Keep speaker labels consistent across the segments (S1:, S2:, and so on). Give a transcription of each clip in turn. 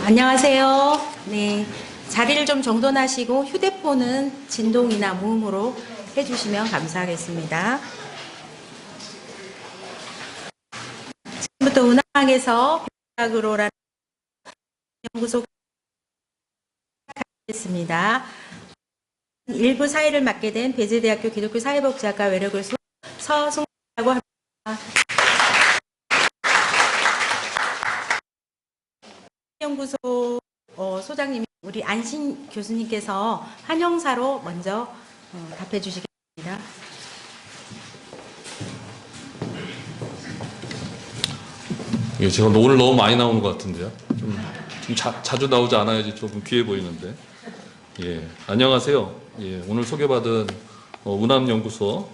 S1: 안녕하세요. 네, 자리를 좀 정돈하시고 휴대폰은 진동이나 무음으로 해주시면 감사하겠습니다. 지금부터 운항에서 배작으로라는 연구소 하겠습니다. 일부 사회를 맡게 된 배재대학교 기독교 사회복지학과 외래교수 서승라고 합니다. 연구소 소장님, 우리 안신 교수님께서 한영사로 먼저 답해 주시겠습니다.
S2: 예, 제가 오늘 너무 많이 나오는 것 같은데요. 좀 자주 나오지 않아야지 조금 귀해 보이는데. 예, 안녕하세요. 예, 오늘 소개받은 운암연구소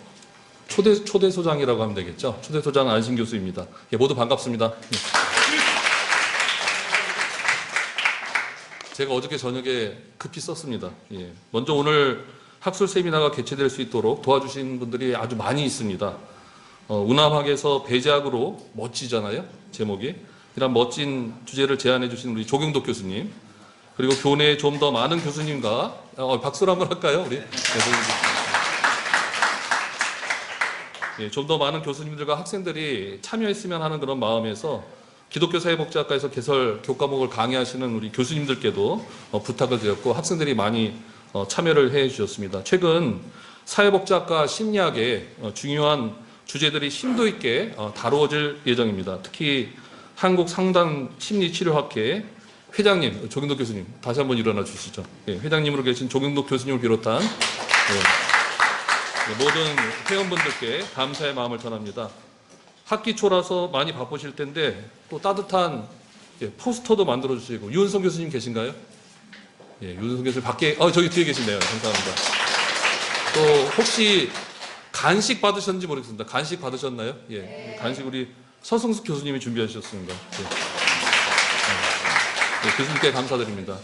S2: 초대 소장이라고 하면 되겠죠. 초대 소장 안신 교수입니다. 예, 모두 반갑습니다. 예. 제가 어저께 저녁에 급히 썼습니다. 예, 먼저 오늘 학술 세미나가 개최될 수 있도록 도와주신 분들이 아주 많이 있습니다. 운암학에서 배제학으로 멋지잖아요, 제목이. 이런 멋진 주제를 제안해 주신 우리 조경덕 교수님, 그리고 교내에 좀 더 많은 교수님과 박수를 한번 할까요, 우리? 네, 좀 더 많은 교수님들과 학생들이 참여했으면 하는 그런 마음에서 기독교 사회복지학과에서 개설 교과목을 강의하시는 우리 교수님들께도 부탁을 드렸고 학생들이 많이 참여를 해 주셨습니다. 최근 사회복지학과 심리학의 중요한 주제들이 심도 있게 다루어질 예정입니다. 특히 한국상담심리치료학회 회장님, 조경덕 교수님, 다시 한번 일어나 주시죠. 예, 회장님으로 계신 조경덕 교수님을 비롯한 모든 회원분들께 감사의 마음을 전합니다. 학기 초라서 많이 바쁘실 텐데 또 따뜻한 포스터도 만들어 주시고, 유은성 교수님 계신가요? 예, 유은성 교수님 밖에 저기 뒤에 계시네요. 감사합니다. 또 혹시 간식 받으셨는지 모르겠습니다. 간식 받으셨나요? 예, 네. 간식 우리 서승숙 교수님이 준비하셨습니다. 예. 네, 교수님께 감사드립니다.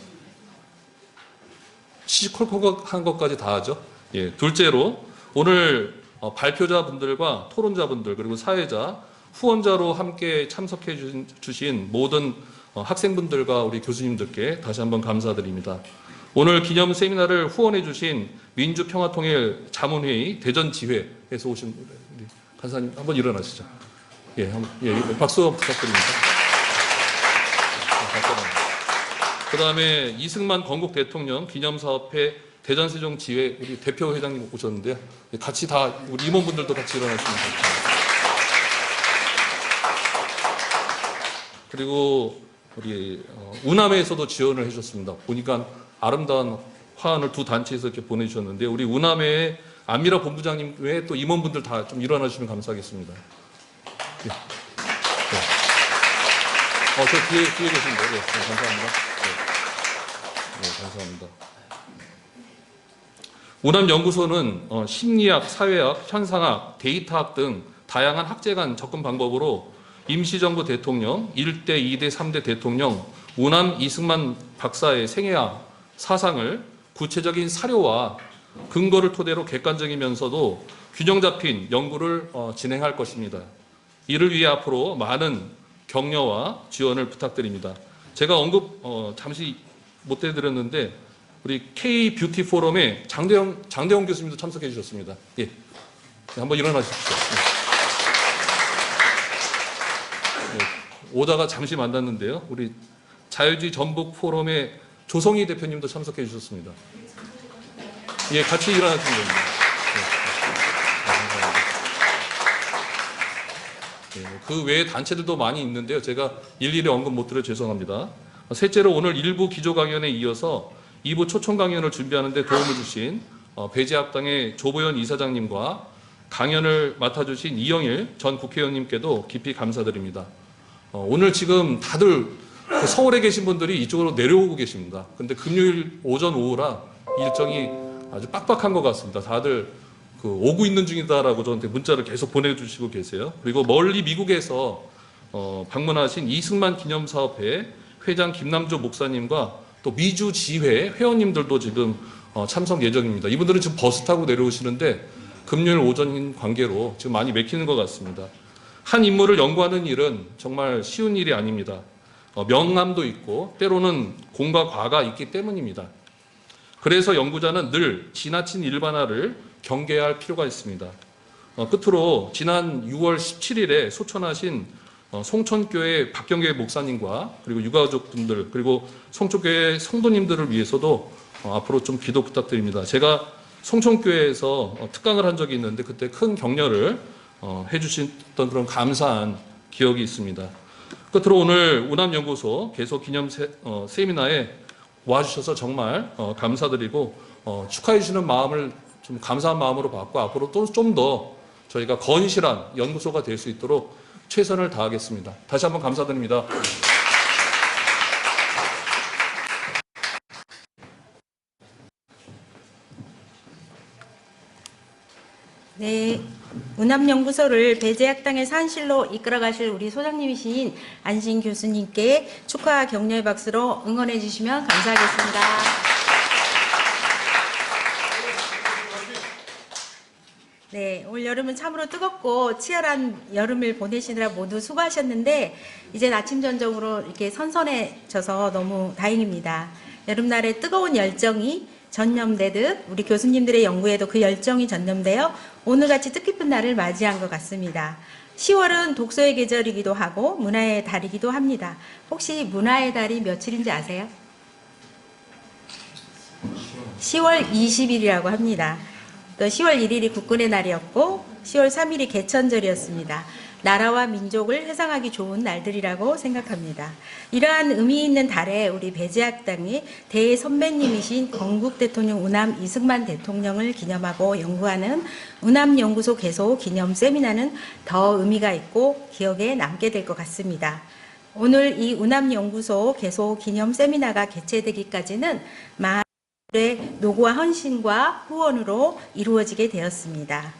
S2: 시시콜콜한 것까지 다 하죠. 예, 둘째로 오늘 발표자분들과 토론자분들 그리고 사회자, 후원자로 함께 참석해 주신 모든 학생분들과 우리 교수님들께 다시 한번 감사드립니다. 오늘 기념 세미나를 후원해 주신 민주평화통일 자문회의 대전지회에서 오신 우리 간사님 한번 일어나시죠. 예, 박수 부탁드립니다. 그 다음에 이승만 건국 대통령 기념사업회 대전세종지회 우리 대표 회장님 오셨는데요. 같이 다 우리 임원분들도 같이 일어나시면 됩니다. 그리고 우리 운암에서도 지원을 해주셨습니다. 보니까 아름다운 화환을 두 단체에서 이렇게 보내주셨는데 우리 운암의 안미라 본부장님 외에 또 임원분들 다 좀 일어나주시면 감사하겠습니다. 예. 네. 저 뒤에 계신데, 네, 감사합니다. 네, 감사합니다. 운암연구소는 심리학, 사회학, 현상학, 데이터학 등 다양한 학제 간 접근 방법으로 임시정부 대통령, 1대, 2대, 3대 대통령, 운암 이승만 박사의 생애와 사상을 구체적인 사료와 근거를 토대로 객관적이면서도 균형 잡힌 연구를 진행할 것입니다. 이를 위해 앞으로 많은 격려와 지원을 부탁드립니다. 제가 언급 잠시 못 해드렸는데 우리 K-뷰티 포럼에 장대영 교수님도 참석해 주셨습니다. 예, 네, 한번 일어나십시오. 네, 오다가 잠시 만났는데요. 우리 자유주의 전북 포럼의 조성희 대표님도 참석해 주셨습니다. 예, 같이 일어나시면 됩니다. 네, 그 외에 단체들도 많이 있는데요. 제가 일일이 언급 못 드려 죄송합니다. 셋째로 오늘 1부 기조 강연에 이어서 2부 초청 강연을 준비하는 데 도움을 주신 배재학당의 조보현 이사장님과 강연을 맡아주신 이영일 전 국회의원님께도 깊이 감사드립니다. 오늘 지금 다들 서울에 계신 분들이 이쪽으로 내려오고 계십니다. 근데 금요일 오전 오후라 일정이 아주 빡빡한 것 같습니다. 다들 오고 있는 중이다라고 저한테 문자를 계속 보내주시고 계세요. 그리고 멀리 미국에서 방문하신 이승만 기념사업회 회장 김남조 목사님과 또 미주 지회 회원님들도 지금 참석 예정입니다. 이분들은 지금 버스 타고 내려오시는데 금요일 오전인 관계로 지금 많이 막히는 것 같습니다. 한 인물을 연구하는 일은 정말 쉬운 일이 아닙니다. 명암도 있고 때로는 공과 과가 있기 때문입니다. 그래서 연구자는 늘 지나친 일반화를 경계할 필요가 있습니다. 끝으로 지난 6월 17일에 소천하신 송천교회 박경계 목사님과 그리고 유가족분들 그리고 송천교회 성도님들을 위해서도 앞으로 좀 기도 부탁드립니다. 제가 송천교회에서 특강을 한 적이 있는데 그때 큰 격려를 해주셨던 그런 감사한 기억이 있습니다. 끝으로 오늘 우남연구소 개소 기념 세미나에 와주셔서 정말 감사드리고 축하해 주시는 마음을 좀 감사한 마음으로 받고 앞으로 또 좀 더 저희가 건실한 연구소가 될 수 있도록 최선을 다하겠습니다. 다시 한번 감사드립니다.
S1: 네, 우남연구소를 배재학당의 산실로 이끌어가실 우리 소장님이신 안신 교수님께 축하 격려의 박수로 응원해 주시면 감사하겠습니다. 네, 올 여름은 참으로 뜨겁고 치열한 여름을 보내시느라 모두 수고하셨는데 이제 아침 전적으로 이렇게 선선해져서 너무 다행입니다. 여름날의 뜨거운 열정이 전염되듯 우리 교수님들의 연구에도 그 열정이 전염되어 오늘같이 뜻깊은 날을 맞이한 것 같습니다. 10월은 독서의 계절이기도 하고 문화의 달이기도 합니다. 혹시 문화의 달이 며칠인지 아세요? 10월 20일이라고 합니다. 또 10월 1일이 국군의 날이었고 10월 3일이 개천절이었습니다. 나라와 민족을 회상하기 좋은 날들이라고 생각합니다. 이러한 의미 있는 달에 우리 배재학당이 대선배님이신 건국 대통령 우남 이승만 대통령을 기념하고 연구하는 우남연구소 개소 기념 세미나는 더 의미가 있고 기억에 남게 될 것 같습니다. 오늘 이 우남연구소 개소 기념 세미나가 개최되기까지는 많은 노고와 헌신과 후원으로 이루어지게 되었습니다.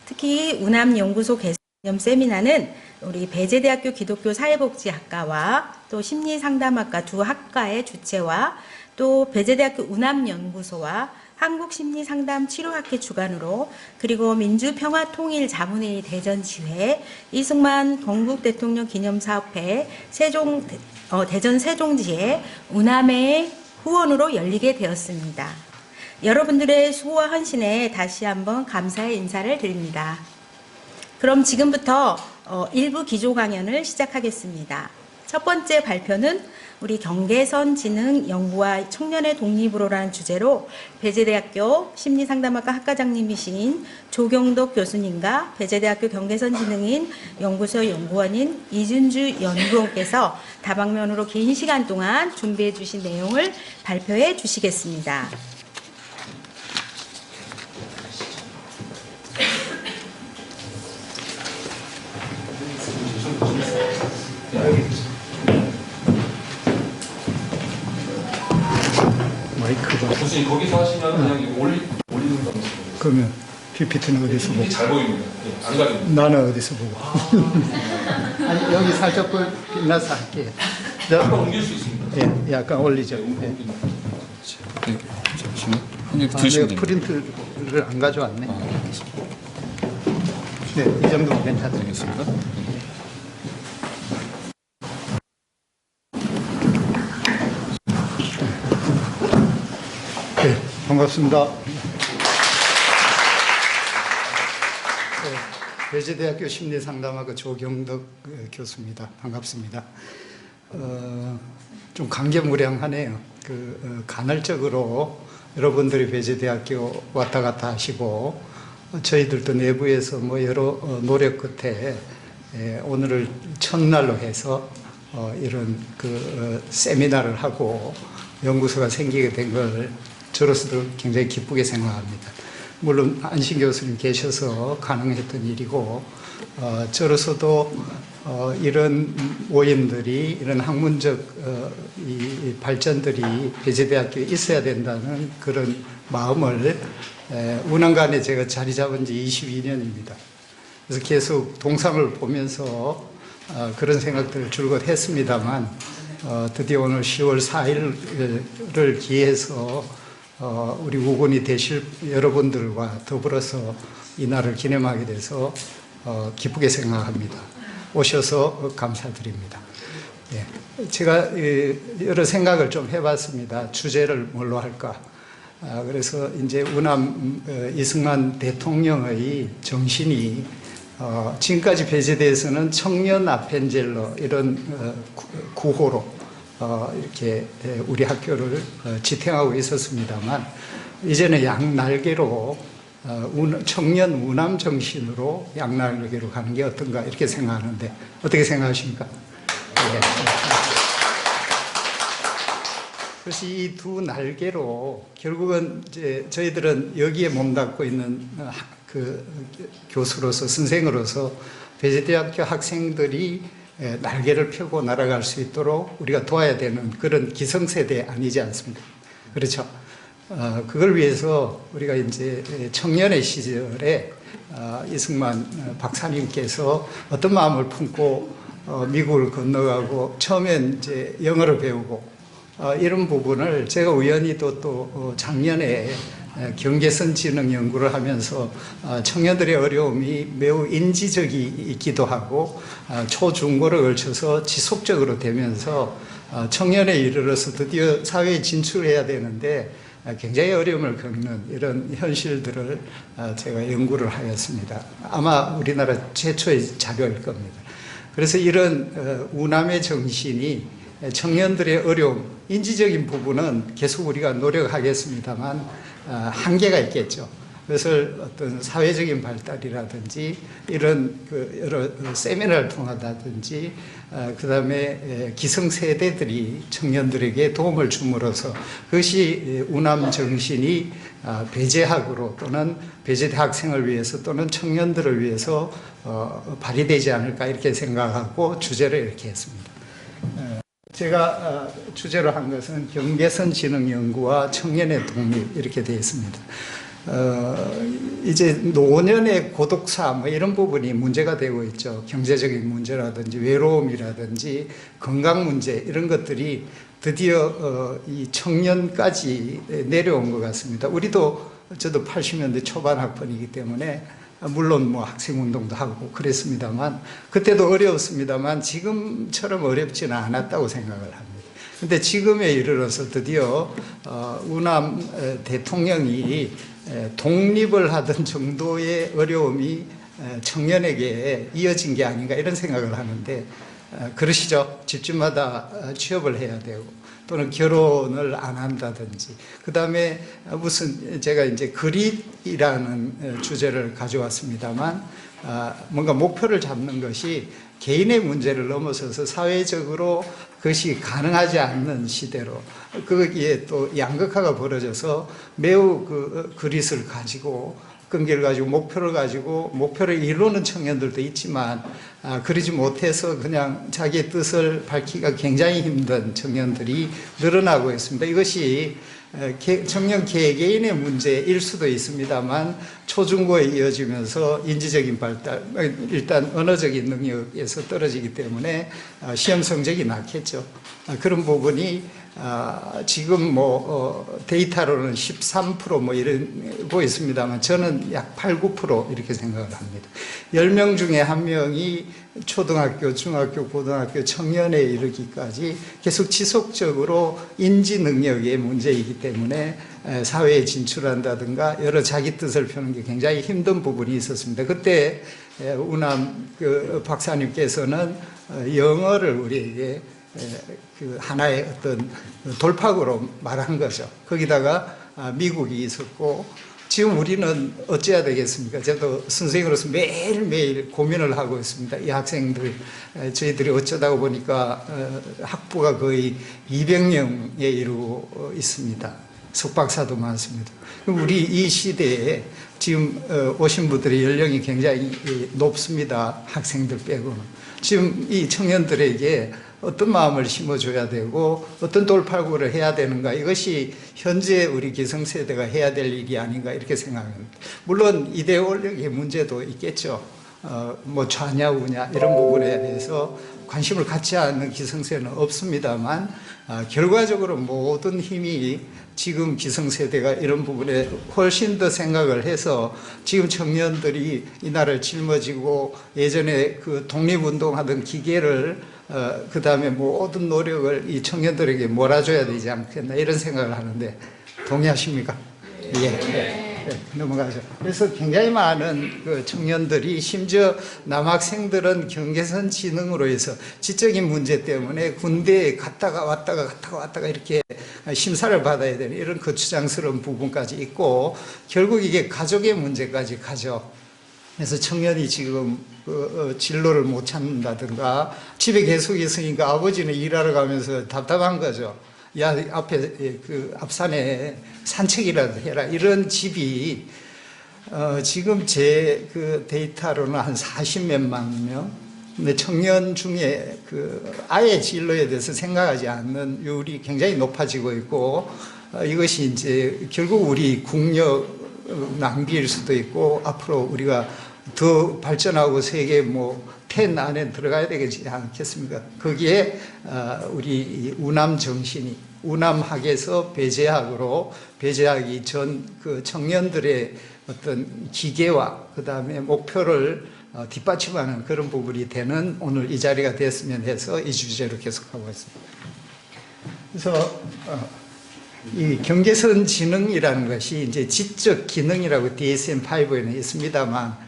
S1: 특히 우남연구소 개소 기념 세미나는 우리 배재대학교 기독교 사회복지학과와 또 심리상담학과 두 학과의 주최와 또 배재대학교 우남연구소와 한국심리상담치료학회 주관으로 그리고 민주평화통일자문회의 대전지회 이승만 건국대통령 기념사업회 대전 세종지회 우남회 후원으로 열리게 되었습니다. 여러분들의 수고와 헌신에 다시 한번 감사의 인사를 드립니다. 그럼 지금부터 일부 기조 강연을 시작하겠습니다. 첫 번째 발표는 우리 경계선 지능연구와 청년의 독립으로라는 주제로 배재대학교 심리상담학과 학과장님이신 조경덕 교수님과 배재대학교 경계선지능인 연구소 연구원인 이준주 연구원께서 다방면으로 긴 시간 동안 준비해 주신 내용을 발표해 주시겠습니다.
S3: 마이크가
S2: 교수님 거기서 하시면 그냥 이거 올리는 방식.
S3: 그러면 PPT는 어디서 보고?
S2: 잘 보입니다. 예, 안 가립니다.
S3: 나는 어디서 보고? 아니, 여기 살짝 빛나서 할게요.
S2: 약간 옮길 수 있습니다.
S3: 예, 약간 올리죠. 예.
S2: 잠시만. 한입
S3: 아,
S2: 드시면
S3: 내가
S2: 됩니다.
S3: 프린트를 안 가져왔네. 네, 이 정도면 괜찮습니다.
S2: 되겠습니다.
S3: 네, 반갑습니다. 네, 배재대학교 심리상담학과 조경덕 교수입니다. 반갑습니다. 좀 감개무량하네요. 간헐적으로 여러분들이 배재대학교 왔다 갔다 하시고 저희들도 내부에서 여러 노력 끝에 오늘을 첫날로 해서 이런 세미나를 하고 연구소가 생기게 된 걸 저로서도 굉장히 기쁘게 생각합니다. 물론 안신 교수님 계셔서 가능했던 일이고 저로서도 이런 모임들이 이런 학문적 이 발전들이 배재대학교에 있어야 된다는 그런 마음을 운항간에 제가 자리 잡은 지 22년입니다. 그래서 계속 동상을 보면서 그런 생각들을 줄곧 했습니다만 드디어 오늘 10월 4일을 기해서 우리 우군이 되실 여러분들과 더불어서 이 날을 기념하게 돼서 기쁘게 생각합니다. 오셔서 감사드립니다. 예. 제가 여러 생각을 좀 해봤습니다. 주제를 뭘로 할까? 그래서 이제 우남 이승만 대통령의 정신이 지금까지 배제돼서는 청년 아펜젤러 이런 구호로 이렇게 우리 학교를 지탱하고 있었습니다만 이제는 양날개로 청년 우남 정신으로 양날개로 가는 게 어떤가 이렇게 생각하는데 어떻게 생각하십니까? 네. 그래서 이 두 날개로 결국은 이제 저희들은 여기에 몸담고 있는 그 교수로서 선생으로서 배재대학교 학생들이 날개를 펴고 날아갈 수 있도록 우리가 도와야 되는 그런 기성세대 아니지 않습니까? 그렇죠. 그걸 위해서 우리가 이제 청년의 시절에 이승만 박사님께서 어떤 마음을 품고 미국을 건너가고 처음엔 이제 영어를 배우고 이런 부분을 제가 우연히 또 작년에 경계선 지능 연구를 하면서 청년들의 어려움이 매우 인지적이기도 하고 초중고를 걸쳐서 지속적으로 되면서 청년에 이르러서 드디어 사회에 진출해야 되는데 굉장히 어려움을 겪는 이런 현실들을 제가 연구를 하였습니다. 아마 우리나라 최초의 자료일 겁니다. 그래서 이런 우남의 정신이 청년들의 어려움, 인지적인 부분은 계속 우리가 노력하겠습니다만 한계가 있겠죠. 그것을 어떤 사회적인 발달이라든지 이런 여러 세미나를 통하다든지 그다음에 기성세대들이 청년들에게 도움을 줌으로써 그것이 우남 정신이 배재학으로 또는 배재대 학생을 위해서 또는 청년들을 위해서 발휘되지 않을까 이렇게 생각하고 주제를 이렇게 했습니다. 제가 주제로 한 것은 경계선 지능 연구와 청년의 독립 이렇게 되어 있습니다. 이제 노년의 고독사 뭐 이런 부분이 문제가 되고 있죠. 경제적인 문제라든지 외로움이라든지 건강 문제 이런 것들이 드디어 이 청년까지 내려온 것 같습니다. 저도 80년대 초반 학번이기 때문에 물론 뭐 학생운동도 하고 그랬습니다만 그때도 어려웠습니다만 지금처럼 어렵지는 않았다고 생각을 합니다. 근데 지금에 이르러서 드디어 우남 대통령이 독립을 하던 정도의 어려움이 청년에게 이어진 게 아닌가 이런 생각을 하는데 그러시죠. 집집마다 취업을 해야 되고 또는 결혼을 안 한다든지 그 다음에 무슨 제가 이제 그릿이라는 주제를 가져왔습니다만 뭔가 목표를 잡는 것이 개인의 문제를 넘어서서 사회적으로 그것이 가능하지 않는 시대로 거기에 또 양극화가 벌어져서 매우 그 그릿을 가지고 끈기를 가지고 목표를 이루는 청년들도 있지만 그러지 못해서 그냥 자기의 뜻을 밝히기가 굉장히 힘든 청년들이 늘어나고 있습니다. 이것이 청년 개개인의 문제일 수도 있습니다만 초중고에 이어지면서 인지적인 발달, 일단 언어적인 능력에서 떨어지기 때문에 시험 성적이 낮겠죠. 그런 부분이 지금 데이터로는 13% 이러고 있습니다만 저는 약 8, 9% 이렇게 생각을 합니다. 10명 중에 1명이 초등학교, 중학교, 고등학교 청년에 이르기까지 계속 지속적으로 인지 능력의 문제이기 때문에 사회에 진출한다든가 여러 자기 뜻을 펴는 게 굉장히 힘든 부분이 있었습니다. 그때 우남 박사님께서는 영어를 우리에게 그 하나의 어떤 돌파구로 말한 거죠. 거기다가 미국이 있었고 지금 우리는 어찌해야 되겠습니까? 저도 선생님으로서 매일매일 고민을 하고 있습니다. 이 학생들 저희들이 어쩌다 보니까 학부가 거의 200명에 이르고 있습니다. 석박사도 많습니다. 우리 이 시대에 지금 오신 분들의 연령이 굉장히 높습니다. 학생들 빼고는. 지금 이 청년들에게 어떤 마음을 심어줘야 되고 어떤 돌파구를 해야 되는가 이것이 현재 우리 기성세대가 해야 될 일이 아닌가 이렇게 생각합니다. 물론 이데올로기의 문제도 있겠죠. 뭐 좌냐 우냐 이런 부분에 대해서 관심을 갖지 않는 기성세대는 없습니다만 결과적으로 모든 힘이 지금 기성세대가 이런 부분에 훨씬 더 생각을 해서 지금 청년들이 이 나라를 짊어지고 예전에 그 독립운동하던 기계를 그 다음에 모든 노력을 이 청년들에게 몰아줘야 되지 않겠나 이런 생각을 하는데 동의하십니까? 예. 네, 넘어가죠. 그래서 굉장히 많은 그 청년들이 심지어 남학생들은 경계선 지능으로 해서 지적인 문제 때문에 군대에 갔다가 왔다가 이렇게 심사를 받아야 되는 이런 거추장스러운 부분까지 있고 결국 이게 가족의 문제까지 가죠. 그래서 청년이 지금 진로를 못 찾는다든가 집에 계속 있으니까 아버지는 일하러 가면서 답답한 거죠. 야, 앞에 그 앞산에 산책이라도 해라. 이런 집이 지금 제 그 데이터로는 한 40몇만 명. 근데 청년 중에 그 아예 진로에 대해서 생각하지 않는 율이 굉장히 높아지고 있고 이것이 이제 결국 우리 국력 낭비일 수도 있고 앞으로 우리가 더 발전하고 세계 10 안에 들어가야 되지 않겠습니까? 거기에 우리 우남 정신이 우남학에서 배제학으로 배제하기 전 그 청년들의 어떤 기계와 그 다음에 목표를 뒷받침하는 그런 부분이 되는 오늘 이 자리가 됐으면 해서 이 주제로 계속하고 있습니다. 그래서 이 경계선 지능이라는 것이 이제 지적 기능이라고 DSM-5에는 있습니다만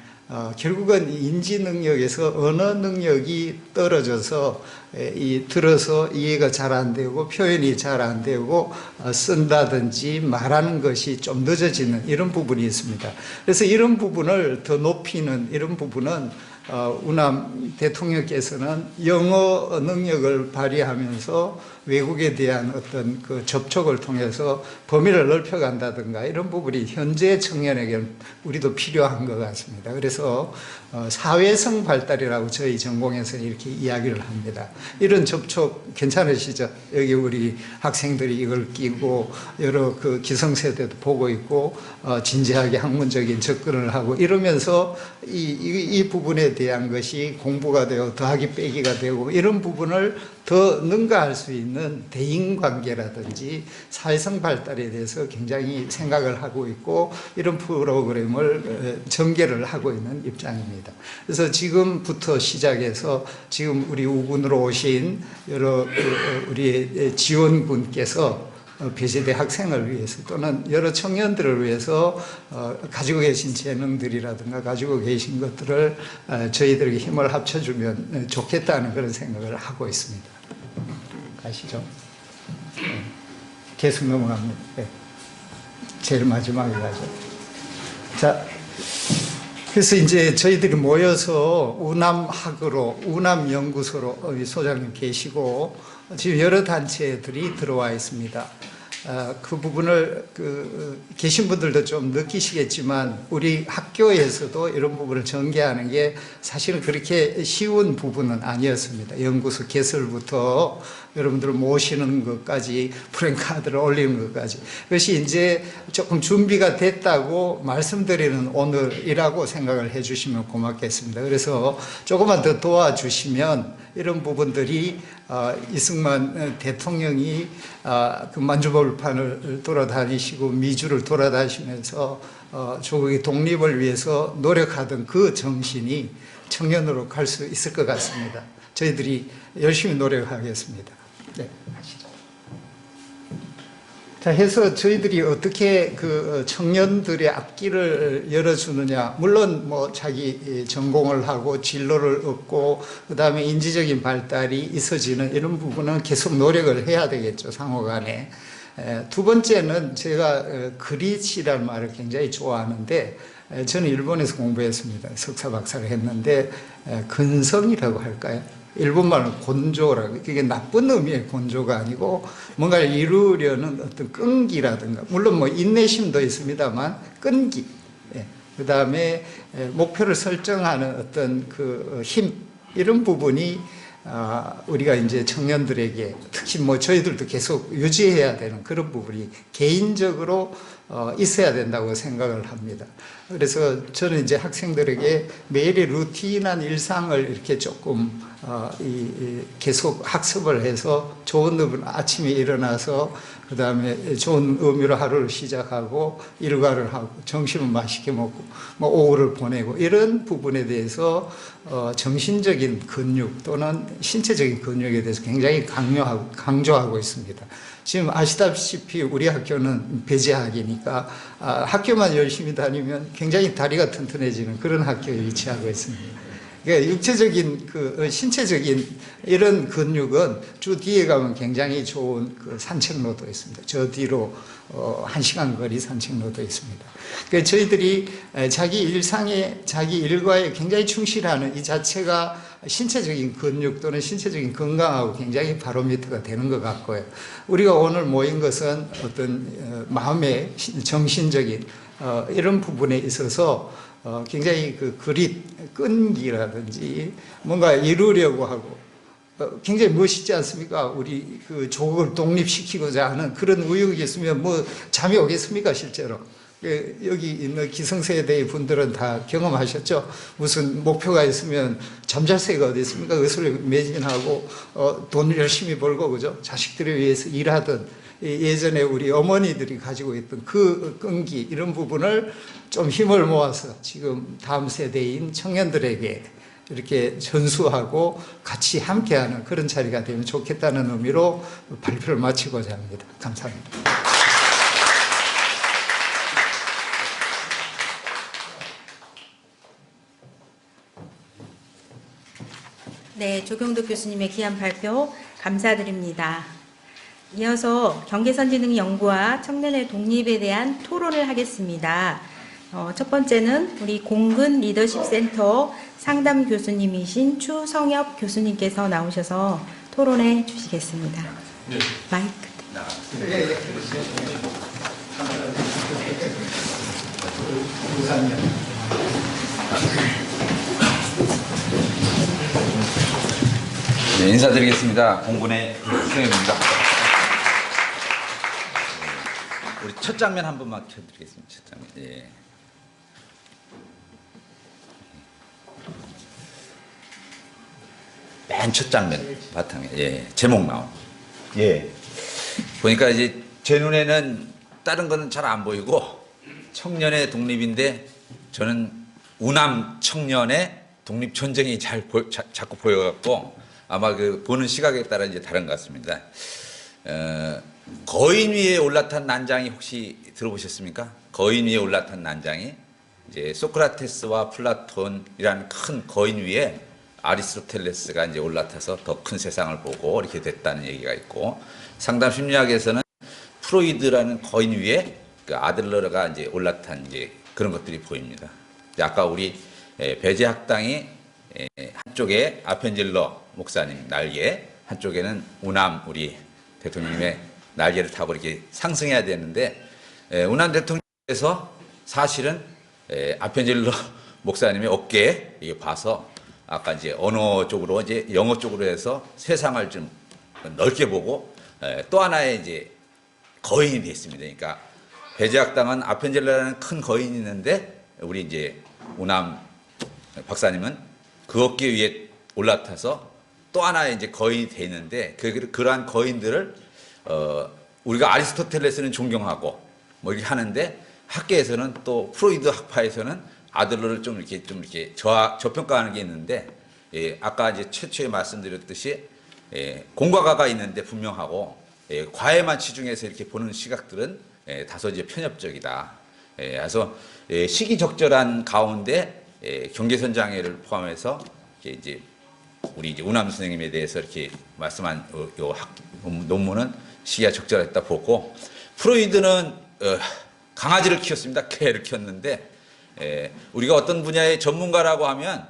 S3: 결국은 인지 능력에서 언어 능력이 떨어져서 들어서 이해가 잘 안 되고 표현이 잘 안 되고 쓴다든지 말하는 것이 좀 늦어지는 이런 부분이 있습니다. 그래서 이런 부분을 더 높이는 이런 부분은 우남 대통령께서는 영어 능력을 발휘하면서 외국에 대한 어떤 그 접촉을 통해서 범위를 넓혀간다든가 이런 부분이 현재 청년에게는 우리도 필요한 것 같습니다. 그래서 사회성 발달이라고 저희 전공에서는 이렇게 이야기를 합니다. 이런 접촉 괜찮으시죠? 여기 우리 학생들이 이걸 끼고 여러 그 기성세대도 보고 있고 진지하게 학문적인 접근을 하고 이러면서 이 부분에 대한 것이 공부가 되고 더하기 빼기가 되고 이런 부분을 더 능가할 수 있는 대인관계라든지 사회성 발달에 대해서 굉장히 생각을 하고 있고 이런 프로그램을 전개를 하고 있는 입장입니다. 그래서 지금부터 시작해서 지금 우리 우군으로 오신 여러 우리 지원군께서 배제대 학생을 위해서 또는 여러 청년들을 위해서 가지고 계신 재능들이라든가 가지고 계신 것들을 저희들에게 힘을 합쳐주면 좋겠다는 그런 생각을 하고 있습니다. 가시죠. 네. 계속 넘어갑니다. 네. 제일 마지막에 가죠. 자, 그래서 이제 저희들이 모여서 우남학으로, 우남연구소로 소장님 계시고 지금 여러 단체들이 들어와 있습니다. 그 부분을 계신 분들도 좀 느끼시겠지만 우리 학교에서도 이런 부분을 전개하는 게 사실은 그렇게 쉬운 부분은 아니었습니다. 연구소 개설부터 여러분들을 모시는 것까지 프랭카드를 올리는 것까지 그것이 이제 조금 준비가 됐다고 말씀드리는 오늘이라고 생각을 해주시면 고맙겠습니다. 그래서 조금만 더 도와주시면 이런 부분들이 이승만 대통령이 그 만주벌판을 돌아다니시고 미주를 돌아다니시면서 조국의 독립을 위해서 노력하던 그 정신이 청년으로 갈 수 있을 것 같습니다. 저희들이 열심히 노력하겠습니다. 네, 하시죠. 자, 해서 저희들이 어떻게 그 청년들의 앞길을 열어주느냐. 물론 자기 전공을 하고 진로를 얻고 그 다음에 인지적인 발달이 있어지는 이런 부분은 계속 노력을 해야 되겠죠, 상호간에. 두 번째는 제가 그리치라는 말을 굉장히 좋아하는데 저는 일본에서 공부했습니다. 석사 박사를 했는데 근성이라고 할까요? 일본말은 곤조라고, 그게 나쁜 의미의 곤조가 아니고 뭔가를 이루려는 어떤 끈기라든가, 물론 인내심도 있습니다만 끈기, 그 다음에 목표를 설정하는 어떤 그 힘, 이런 부분이 우리가 이제 청년들에게 특히 저희들도 계속 유지해야 되는 그런 부분이 개인적으로 있어야 된다고 생각을 합니다. 그래서 저는 이제 학생들에게 매일의 루틴한 일상을 이렇게 조금 계속 학습을 해서 좋은 부분 아침에 일어나서 그다음에 좋은 의미로 하루를 시작하고 일과를 하고 점심은 맛있게 먹고 뭐 오후를 보내고 이런 부분에 대해서 정신적인 근육 또는 신체적인 근육에 대해서 굉장히 강조하고 있습니다. 지금 아시다시피 우리 학교는 배제학이니까 학교만 열심히 다니면 굉장히 다리가 튼튼해지는 그런 학교에 위치하고 있습니다. 그러니까 육체적인 신체적인 이런 근육은 주 뒤에 가면 굉장히 좋은 산책로도 있습니다. 저 뒤로 1시간 거리 산책로도 있습니다. 그러니까 저희들이 자기 일상에 자기 일과에 굉장히 충실하는 이 자체가 신체적인 근육 또는 신체적인 건강하고 굉장히 바로미터가 되는 것 같고요. 우리가 오늘 모인 것은 어떤 마음의 정신적인 이런 부분에 있어서 굉장히 그릿, 끈기라든지 뭔가 이루려고 하고 굉장히 멋있지 않습니까? 우리 그 조국을 독립시키고자 하는 그런 의욕이 있으면 뭐 잠이 오겠습니까, 실제로? 여기 있는 기성세대의 분들은 다 경험하셨죠? 무슨 목표가 있으면 잠잘 새가 어디 있습니까? 그것을 매진하고 돈 열심히 벌고, 그죠? 자식들을 위해서 일하던 예전에 우리 어머니들이 가지고 있던 그 끈기, 이런 부분을 좀 힘을 모아서 지금 다음 세대인 청년들에게 이렇게 전수하고 같이 함께하는 그런 자리가 되면 좋겠다는 의미로 발표를 마치고자 합니다. 감사합니다.
S1: 네, 조경도 교수님의 귀한 발표 감사드립니다. 이어서 경계선진능연구와 청년의 독립에 대한 토론을 하겠습니다. 첫 번째는 우리 공근 리더십센터 상담 교수님이신 추성엽 교수님께서 나오셔서 토론해 주시겠습니다.
S2: 네.
S1: 마이크.
S4: 네, 인사드리겠습니다. 공군의 수영입니다. 우리 첫 장면 한 번만 켜드리겠습니다. 첫 장면. 예. 맨 첫 장면 바탕에 제목 나온. 예. 보니까 이제 제 눈에는 다른 거는 잘 안 보이고 청년의 독립인데 저는 우남 청년의 독립 전쟁이 자꾸 보여갖고 아마 그 보는 시각에 따라 이제 다른 것 같습니다. 거인 위에 올라탄 난장이 혹시 들어보셨습니까? 거인 위에 올라탄 난장이 이제 소크라테스와 플라톤이라는 큰 거인 위에 아리스토텔레스가 이제 올라타서 더 큰 세상을 보고 이렇게 됐다는 얘기가 있고, 상담 심리학에서는 프로이드라는 거인 위에 그 아들러가 이제 올라탄 이제 그런 것들이 보입니다. 아까 우리 배제학당이 한쪽에 아펜젤러 목사님 날개, 한쪽에는 우남 우리 대통령님의 날개를 타고 이렇게 상승해야 되는데, 우남 대통령께서 사실은 아펜젤러 목사님의 어깨에 이게 봐서 아까 이제 언어 쪽으로 이제 영어 쪽으로 해서 세상을 좀 넓게 보고 또 하나의 이제 거인이 됐습니다. 그러니까 배제학당은 아펜젤러라는 큰 거인이 있는데 우리 이제 우남 박사님은 그 어깨 위에 올라타서 또 하나의 이제 거인이 되는데 그러한 거인들을 우리가 아리스토텔레스는 존경하고 뭐 이렇게 하는데 학계에서는 또 프로이드 학파에서는 아들러를 좀 이렇게 저평가하는 게 있는데, 아까 이제 최초에 말씀드렸듯이 공과가가 있는데 분명하고 과에만 치중해서 이렇게 보는 시각들은 다소 이제 편협적이다. 그래서 시기적절한 가운데 경계선 장애를 포함해서 이제 우리 이제 우남 선생님에 대해서 이렇게 말씀한 요 논문은 시기가 적절했다 보고, 프로이드는 강아지를 키웠습니다. 개를 키웠는데, 우리가 어떤 분야의 전문가라고 하면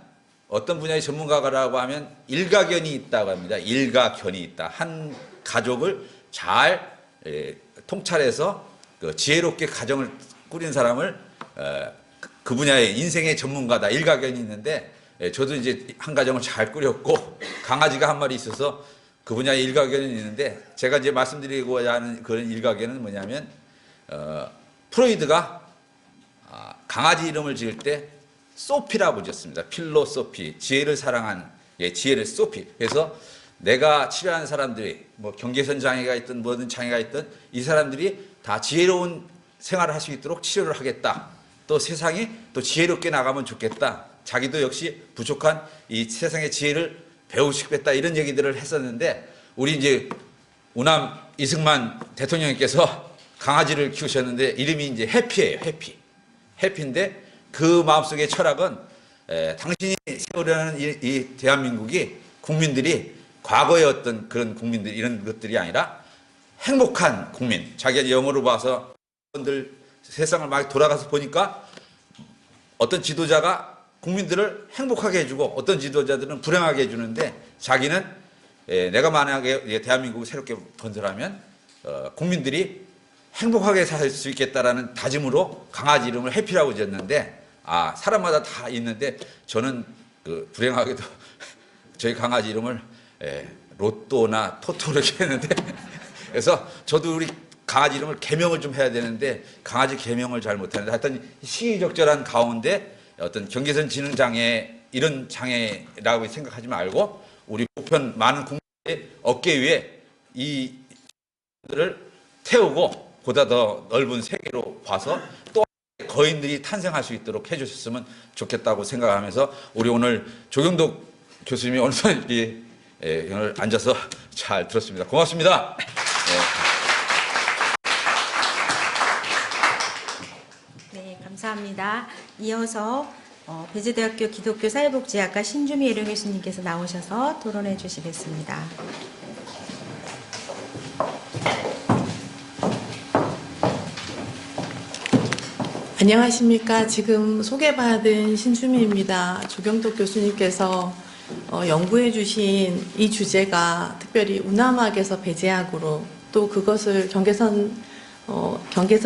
S4: 일가견이 있다고 합니다. 일가견이 있다. 한 가족을 잘 통찰해서 지혜롭게 가정을 꾸린 사람을 그 분야의 인생의 전문가다. 일가견이 있는데, 저도 이제 한 가정을 잘 꾸렸고 강아지가 한 마리 있어서 그 분야의 일가견이 있는데, 제가 이제 말씀드리고자 하는 그런 일가견은 뭐냐면, 프로이드가 강아지 이름을 지을 때 소피라고 지었습니다. 필로소피, 지혜를 사랑한, 지혜를 소피. 그래서 내가 치료하는 사람들이 뭐 경계선 장애가 있든 뭐든 장애가 있든 이 사람들이 다 지혜로운 생활을 할 수 있도록 치료를 하겠다. 또 세상이 또 지혜롭게 나가면 좋겠다. 자기도 역시 부족한 이 세상의 지혜를 배우고 싶겠다. 이런 얘기들을 했었는데 우리 이제 우남 이승만 대통령께서 강아지를 키우셨는데 이름이 이제 해피예요. 해피인데 그 마음속의 철학은 당신이 세우려는 이 대한민국이 국민들이 과거의 어떤 그런 국민들 이런 것들이 아니라 행복한 국민. 자기가 영어로 봐서 세상을 막 돌아가서 보니까 어떤 지도자가 국민들을 행복하게 해주고 어떤 지도자들은 불행하게 해주는데 자기는 내가 만약에 대한민국을 새롭게 건설하면 국민들이 행복하게 살 수 있겠다라는 다짐으로 강아지 이름을 해피라고 지었는데 사람마다 다 있는데 저는 그 불행하게도 저희 강아지 이름을 로또나 토토 이렇게 했는데 그래서 저도 우리 강아지 이름을 개명을 좀 해야 되는데 강아지 개명을 잘 못하는데 하여튼 시의적절한 가운데 어떤 경계선 지능 장애 이런 장애라고 생각하지 말고 우리 보편 많은 국민의 어깨 위에 이들을 태우고 보다 더 넓은 세계로 봐서 또 거인들이 탄생할 수 있도록 해주셨으면 좋겠다고 생각하면서 우리 오늘 조경덕 교수님이 오늘 오늘 앉아서 잘 들었습니다. 고맙습니다.
S1: 네, 감사합니다. 이어서 배재대학교 기독교 사회복지학과 신주미 예령 교수님께서 나오셔서 토론해 주시겠습니다.
S5: 안녕하십니까. 지금 소개받은 신주미입니다. 조경덕 교수님께서 연구해 주신 이 주제가 특별히 우남학에서 배제학으로 또 그것을 경계선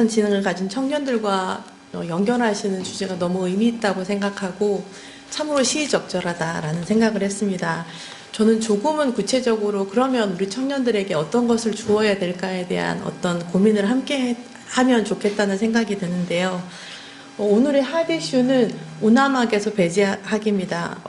S5: 지능을 가진 청년들과 연결하시는 주제가 너무 의미 있다고 생각하고 참으로 시의적절하다라는 생각을 했습니다. 저는 조금은 구체적으로 그러면 우리 청년들에게 어떤 것을 주어야 될까에 대한 어떤 고민을 함께 하면 좋겠다는 생각이 드는데요. 오늘의 핫 이슈는 우남학에서 배제학입니다.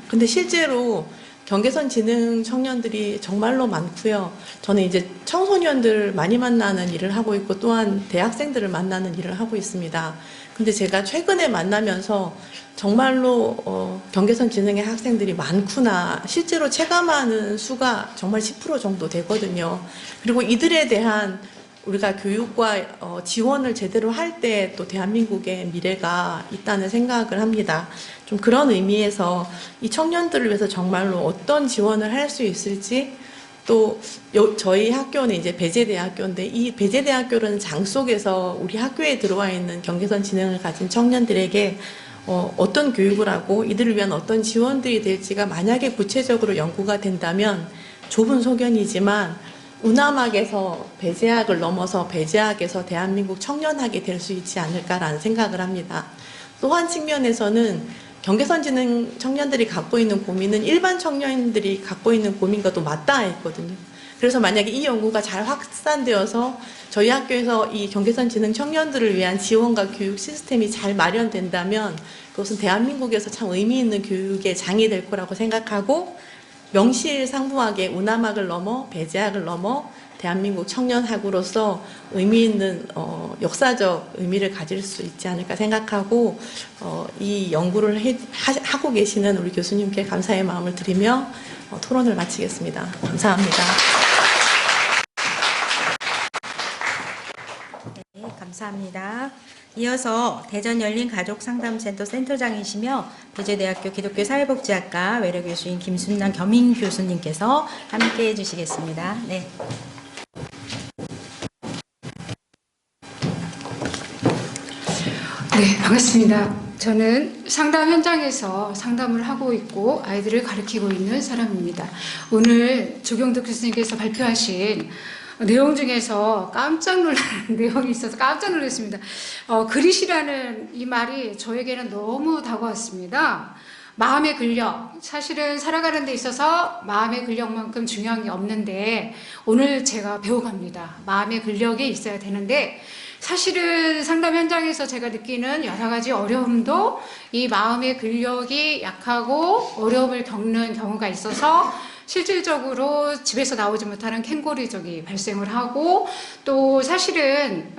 S5: 근데 실제로 경계선 지능 청년들이 정말로 많고요. 저는 이제 청소년들 많이 만나는 일을 하고 있고 또한 대학생들을 만나는 일을 하고 있습니다. 근데 제가 최근에 만나면서 정말로 경계선 지능의 학생들이 많구나. 실제로 체감하는 수가 정말 10% 정도 되거든요. 그리고 이들에 대한 우리가 교육과 지원을 제대로 할 때 또 대한민국의 미래가 있다는 생각을 합니다. 좀 그런 의미에서 이 청년들을 위해서 정말로 어떤 지원을 할 수 있을지 또 저희 학교는 이제 배재대학교인데 이 배재대학교라는 장 속에서 우리 학교에 들어와 있는 경계선 지능을 가진 청년들에게 어떤 교육을 하고 이들을 위한 어떤 지원들이 될지가 만약에 구체적으로 연구가 된다면 좁은 소견이지만 우남학에서 배제학을 넘어서 배제학에서 대한민국 청년학이 될 수 있지 않을까라는 생각을 합니다. 또 한 측면에서는 경계선 지능 청년들이 갖고 있는 고민은 일반 청년들이 갖고 있는 고민과 또 맞닿아 있거든요. 그래서 만약에 이 연구가 잘 확산되어서 저희 학교에서 이 경계선 지능 청년들을 위한 지원과 교육 시스템이 잘 마련된다면 그것은 대한민국에서 참 의미 있는 교육의 장이 될 거라고 생각하고 명실상부하게 우남학을 넘어 배제학을 넘어 대한민국 청년학으로서 의미 있는 역사적 의미를 가질 수 있지 않을까 생각하고 이 연구를 하고 계시는 우리 교수님께 감사의 마음을 드리며 토론을 마치겠습니다. 감사합니다.
S1: 네, 감사합니다. 이어서 대전 열린가족상담센터 센터장이시며 배재대학교 기독교 사회복지학과 외래교수인 김순남 겸임 교수님께서 함께 해주시겠습니다. 네.
S6: 네, 반갑습니다. 저는 상담 현장에서 상담을 하고 있고 아이들을 가르치고 있는 사람입니다. 오늘 조경덕 교수님께서 발표하신 내용 중에서 깜짝 놀라는 내용이 있어서 깜짝 놀랐습니다. 그릿이라는 이 말이 저에게는 너무 다가왔습니다. 마음의 근력, 사실은 살아가는 데 있어서 마음의 근력만큼 중요한 게 없는데 오늘 제가 배워갑니다. 마음의 근력이 있어야 되는데 사실은 상담 현장에서 제가 느끼는 여러 가지 어려움도 이 마음의 근력이 약하고 어려움을 겪는 경우가 있어서 실질적으로 집에서 나오지 못하는 캥거루족이 발생을 하고 또 사실은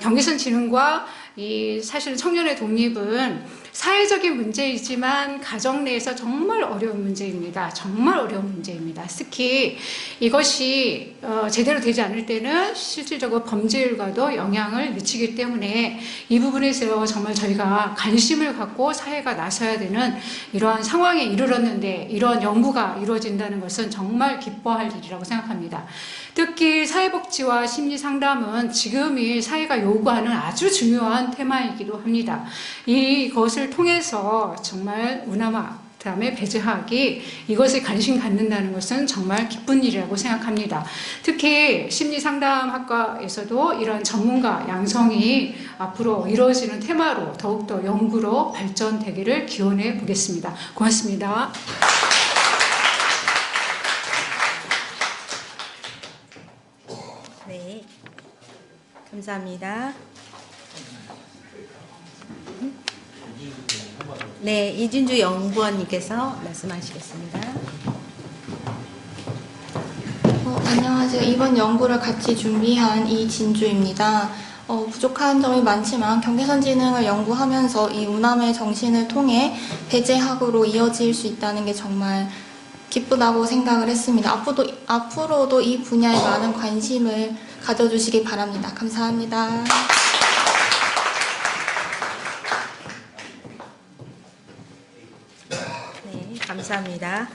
S6: 경계선 진흥과 이 사실은 청년의 독립은 사회적인 문제이지만 가정 내에서 정말 어려운 문제입니다. 정말 어려운 문제입니다. 특히 이것이 제대로 되지 않을 때는 실질적으로 범죄율과도 영향을 미치기 때문에 이 부분에서 정말 저희가 관심을 갖고 사회가 나서야 되는 이러한 상황에 이르렀는데 이러한 연구가 이루어진다는 것은 정말 기뻐할 일이라고 생각합니다. 특히 사회복지와 심리상담은 지금이 사회가 요구하는 아주 중요한 테마이기도 합니다. 이것을 통해서 정말 운암 그다음에 배제하기 이것에 관심 갖는다는 것은 정말 기쁜 일이라고 생각합니다. 특히 심리상담학과에서도 이런 전문가 양성이 앞으로 이루어지는 테마로 더욱더 연구로 발전되기를 기원해 보겠습니다. 고맙습니다.
S1: 네, 감사합니다. 네, 이진주 연구원님께서 말씀하시겠습니다.
S7: 안녕하세요. 이번 연구를 같이 준비한 이진주입니다. 부족한 점이 많지만 경계선 지능을 연구하면서 이 운암의 정신을 통해 배제학으로 이어질 수 있다는 게 정말 기쁘다고 생각을 했습니다. 앞으로도 이 분야에 많은 관심을 가져주시기 바랍니다. 감사합니다.
S1: 네, 감사합니다.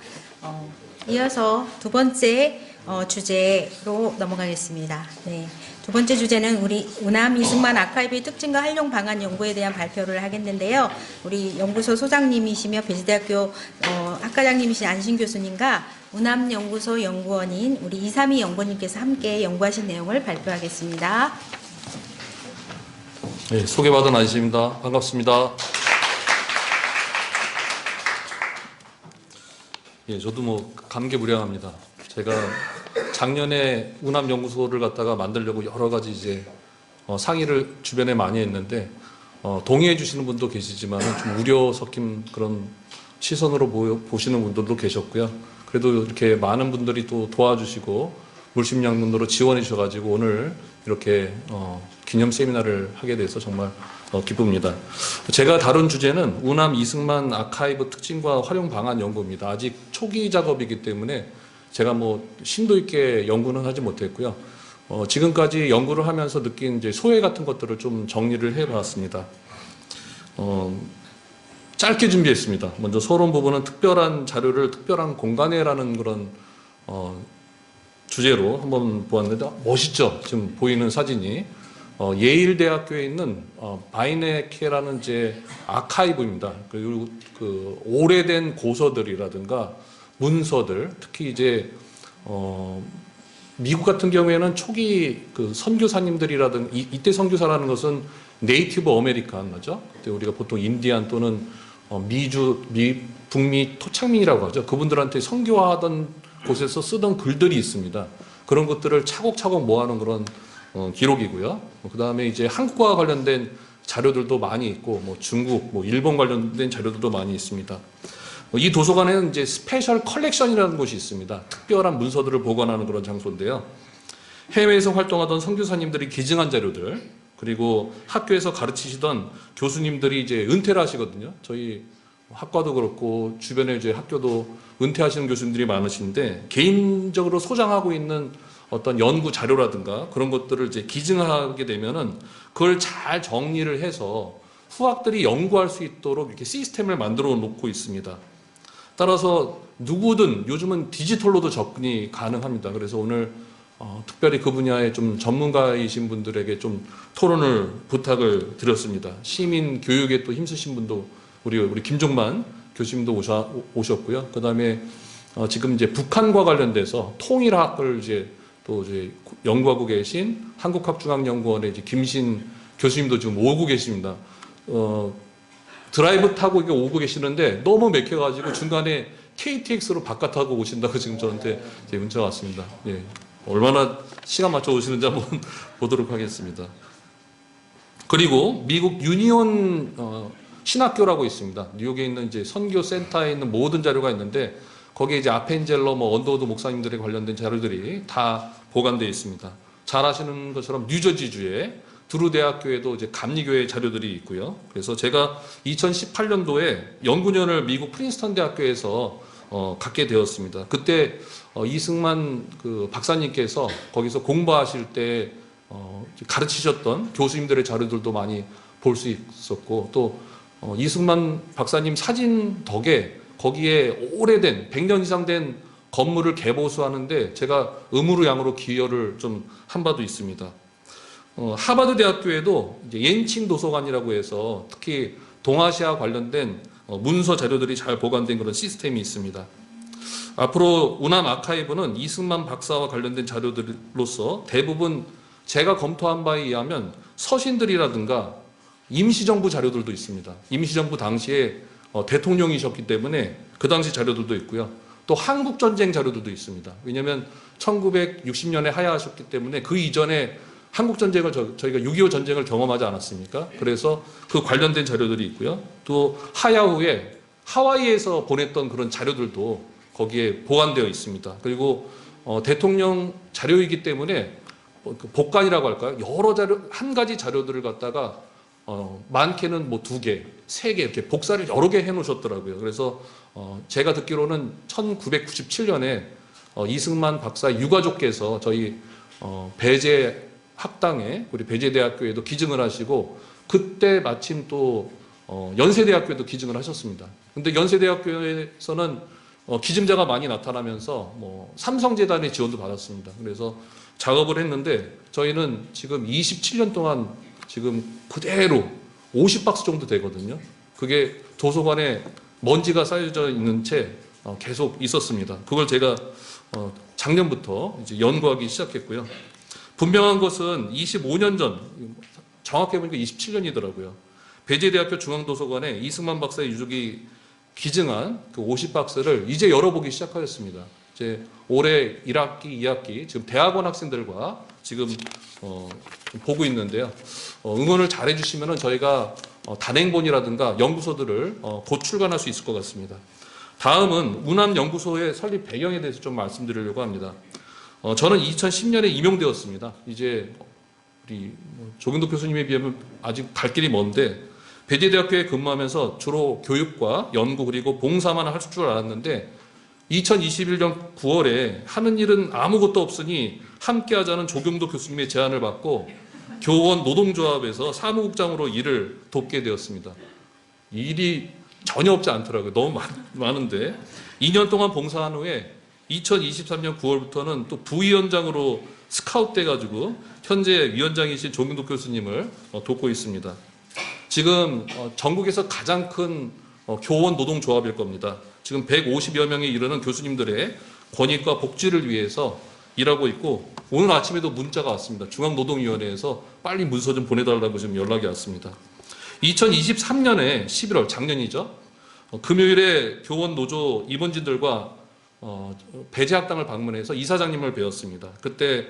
S1: 이어서 두 번째 주제로 넘어가겠습니다. 네, 두 번째 주제는 우리 운암 이승만 아카이브의 특징과 활용 방안 연구에 대한 발표를 하겠는데요. 우리 연구소 소장님이시며 배지대학교 학과장님이신 안신 교수님과 운암 연구소 연구원인 우리 이삼희 연구원님께서 함께 연구하신 내용을 발표하겠습니다.
S2: 네, 소개받은 안신입니다. 반갑습니다. 예, 저도 뭐 감개무량합니다. 제가 작년에 운암 연구소를 갖다가 만들려고 여러 가지 이제 상의를 주변에 많이 했는데 동의해 주시는 분도 계시지만 좀 우려 섞인 그런 시선으로 보시는 분들도 계셨고요. 그래도 이렇게 많은 분들이 또 도와주시고 물심양면으로 지원해 주셔가지고 오늘 이렇게 기념 세미나를 하게 돼서 정말 기쁩니다. 제가 다룬 주제는 운암 이승만 아카이브 특징과 활용 방안 연구입니다. 아직 초기 작업이기 때문에 제가 뭐 심도 있게 연구는 하지 못했고요. 지금까지 연구를 하면서 느낀 이제 소회 같은 것들을 좀 정리를 해봤습니다. 짧게 준비했습니다. 먼저 서론 부분은 특별한 자료를 특별한 공간에라는 그런 주제로 한번 보았는데 멋있죠? 지금 보이는 사진이 예일대학교에 있는 바이네케라는 이제 아카이브입니다. 그리고 그 오래된 고서들이라든가 문서들, 특히 이제 미국 같은 경우에는 초기 그 선교사님들이라든 이때 선교사라는 것은 네이티브 아메리칸이죠. 그때 우리가 보통 인디안 또는 북미 토착민이라고 하죠. 그분들한테 선교하던 곳에서 쓰던 글들이 있습니다. 그런 것들을 차곡차곡 모아놓은 그런 기록이고요. 그 다음에 이제 한국과 관련된 자료들도 많이 있고, 뭐 중국, 뭐 일본 관련된 자료들도 많이 있습니다. 이 도서관에는 이제 스페셜 컬렉션이라는 곳이 있습니다. 특별한 문서들을 보관하는 그런 장소인데요. 해외에서 활동하던 선교사님들이 기증한 자료들, 그리고 학교에서 가르치시던 교수님들이 이제 은퇴를 하시거든요. 저희 학과도 그렇고 주변에 이제 학교도 은퇴하시는 교수님들이 많으신데 개인적으로 소장하고 있는 어떤 연구 자료라든가 그런 것들을 이제 기증하게 되면은 그걸 잘 정리를 해서 후학들이 연구할 수 있도록 이렇게 시스템을 만들어 놓고 있습니다. 따라서 누구든 요즘은 디지털로도 접근이 가능합니다. 그래서 오늘 특별히 그 분야에 좀 전문가이신 분들에게 좀 토론을 부탁을 드렸습니다. 시민 교육에 또 힘쓰신 분도 우리 김종만 교수님도 오셨고요. 그 다음에 지금 이제 북한과 관련돼서 통일학을 이제 또 이제 연구하고 계신 한국학중앙연구원의 이제 김신 교수님도 지금 오고 계십니다. 드라이브 타고 이게 오고 계시는데 너무 맥혀가지고 중간에 KTX로 바깥 타고 오신다고 지금 저한테 이제 문자가 왔습니다. 예. 얼마나 시간 맞춰 오시는지 한번 보도록 하겠습니다. 그리고 미국 유니온 신학교라고 있습니다. 뉴욕에 있는 이제 선교 센터에 있는 모든 자료가 있는데 거기에 이제 아펜젤러, 언더우드 목사님들에 관련된 자료들이 다 보관되어 있습니다. 잘 아시는 것처럼 뉴저지주에 드루 대학교에도 이제 감리교회 자료들이 있고요. 그래서 제가 2018년도에 연구년을 미국 프린스턴 대학교에서 갖게 되었습니다. 그때 이승만 그 박사님께서 거기서 공부하실 때 가르치셨던 교수님들의 자료들도 많이 볼 수 있었고, 또 이승만 박사님 사진 덕에 거기에 오래된 100년 이상 된 건물을 개보수하는데 제가 음으로 양으로 기여를 좀 한 바도 있습니다. 하버드 대학교에도 이제 옌칭 도서관이라고 해서 특히 동아시아 관련된 문서 자료들이 잘 보관된 그런 시스템이 있습니다. 앞으로 우남 아카이브는 이승만 박사와 관련된 자료들로서 대부분 제가 검토한 바에 의하면 서신들이라든가 임시정부 자료들도 있습니다. 임시정부 당시에 대통령이셨기 때문에 그 당시 자료들도 있고요. 또 한국전쟁 자료들도 있습니다. 왜냐하면 1960년에 하야하셨기 때문에 그 이전에 한국전쟁을 저희가 6.25 전쟁을 경험하지 않았습니까? 그래서 그 관련된 자료들이 있고요. 또 하야 후에 하와이에서 보냈던 그런 자료들도 거기에 보관되어 있습니다. 그리고 대통령 자료이기 때문에 복간이라고 할까요? 여러 자료, 한 가지 자료들을 갖다가 많게는 뭐 2개, 3개 이렇게 복사를 여러 개 해놓으셨더라고요. 그래서 제가 듣기로는 1997년에 이승만 박사 유가족께서 저희 배재 학당에 우리 배재대학교에도 기증을 하시고 그때 마침 또 연세대학교에도 기증을 하셨습니다. 근데 연세대학교에서는 기증자가 많이 나타나면서 뭐 삼성재단의 지원도 받았습니다. 그래서 작업을 했는데 저희는 지금 27년 동안 지금 그대로 50박스 정도 되거든요. 그게 도서관에 먼지가 쌓여져 있는 채 계속 있었습니다. 그걸 제가 작년부터 이제 연구하기 시작했고요. 분명한 것은 25년 전, 정확히 보니까 27년이더라고요. 배재대학교 중앙도서관에 이승만 박사의 유족이 기증한 그 50박스를 이제 열어보기 시작하였습니다. 이제 올해 1학기, 2학기 지금 대학원 학생들과 지금 보고 있는데요. 응원을 잘 해주시면 저희가 단행본이라든가 연구소들을 곧 출간할 수 있을 것 같습니다. 다음은 운암연구소의 설립 배경에 대해서 좀 말씀드리려고 합니다. 저는 2010년에 임용되었습니다. 이제 우리 조경덕 교수님에 비하면 아직 갈 길이 먼데 배재대학교에 근무하면서 주로 교육과 연구 그리고 봉사만 할 줄 알았는데 2021년 9월에 하는 일은 아무것도 없으니 함께하자는 조경덕 교수님의 제안을 받고 교원 노동조합에서 사무국장으로 일을 돕게 되었습니다. 일이 전혀 없지 않더라고요. 너무 많은데 2년 동안 봉사한 후에 2023년 9월부터는 또 부위원장으로 스카웃 돼가지고 현재 위원장이신 조경덕 교수님을 돕고 있습니다. 지금 전국에서 가장 큰 교원 노동조합일 겁니다. 지금 150여 명에 이르는 교수님들의 권익과 복지를 위해서 일하고 있고 오늘 아침에도 문자가 왔습니다. 중앙노동위원회에서 빨리 문서 좀 보내달라고 지금 연락이 왔습니다. 2023년에 11월 작년이죠. 금요일에 교원 노조 임원진들과 배재학당을 방문해서 이사장님을 뵈었습니다. 그때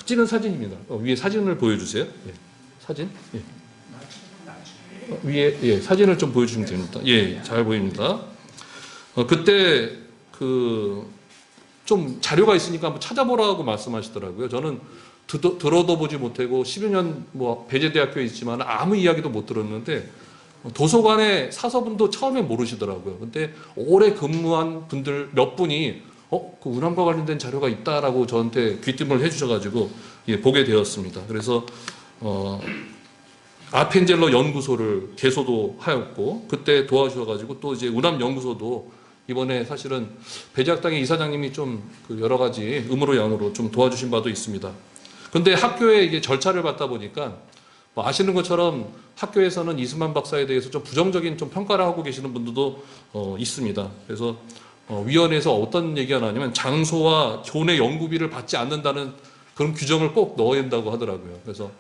S2: 찍은 사진입니다. 위에 사진을 보여주세요. 예. 사진. 예. 위에 예, 사진을 좀 보여주시면 됩니다. 예, 잘 보입니다. 그때 좀 자료가 있으니까 한번 찾아보라고 말씀하시더라고요. 저는 들어도 보지 못하고 10여 년 뭐 배재대학교에 있지만 아무 이야기도 못 들었는데 도서관의 사서분도 처음에 모르시더라고요. 근데 오래 근무한 분들 몇 분이 그 운암과 관련된 자료가 있다라고 저한테 귀띔을 해주셔가지고 예, 보게 되었습니다. 그래서 아펜젤러 연구소를 개소도 하였고 그때 도와주셔가지고 또 이제 운암 연구소도 이번에 사실은 배재학당의 이사장님이 좀 여러 가지 음으로 양으로 좀 도와주신 바도 있습니다. 근데 학교에 이게 절차를 받다 보니까 뭐 아시는 것처럼 학교에서는 이승만 박사에 대해서 좀 부정적인 좀 평가를 하고 계시는 분들도 있습니다. 그래서 위원회에서 어떤 얘기가 나냐면 장소와 교내 연구비를 받지 않는다는 그런 규정을 꼭 넣어야 된다고 하더라고요. 그래서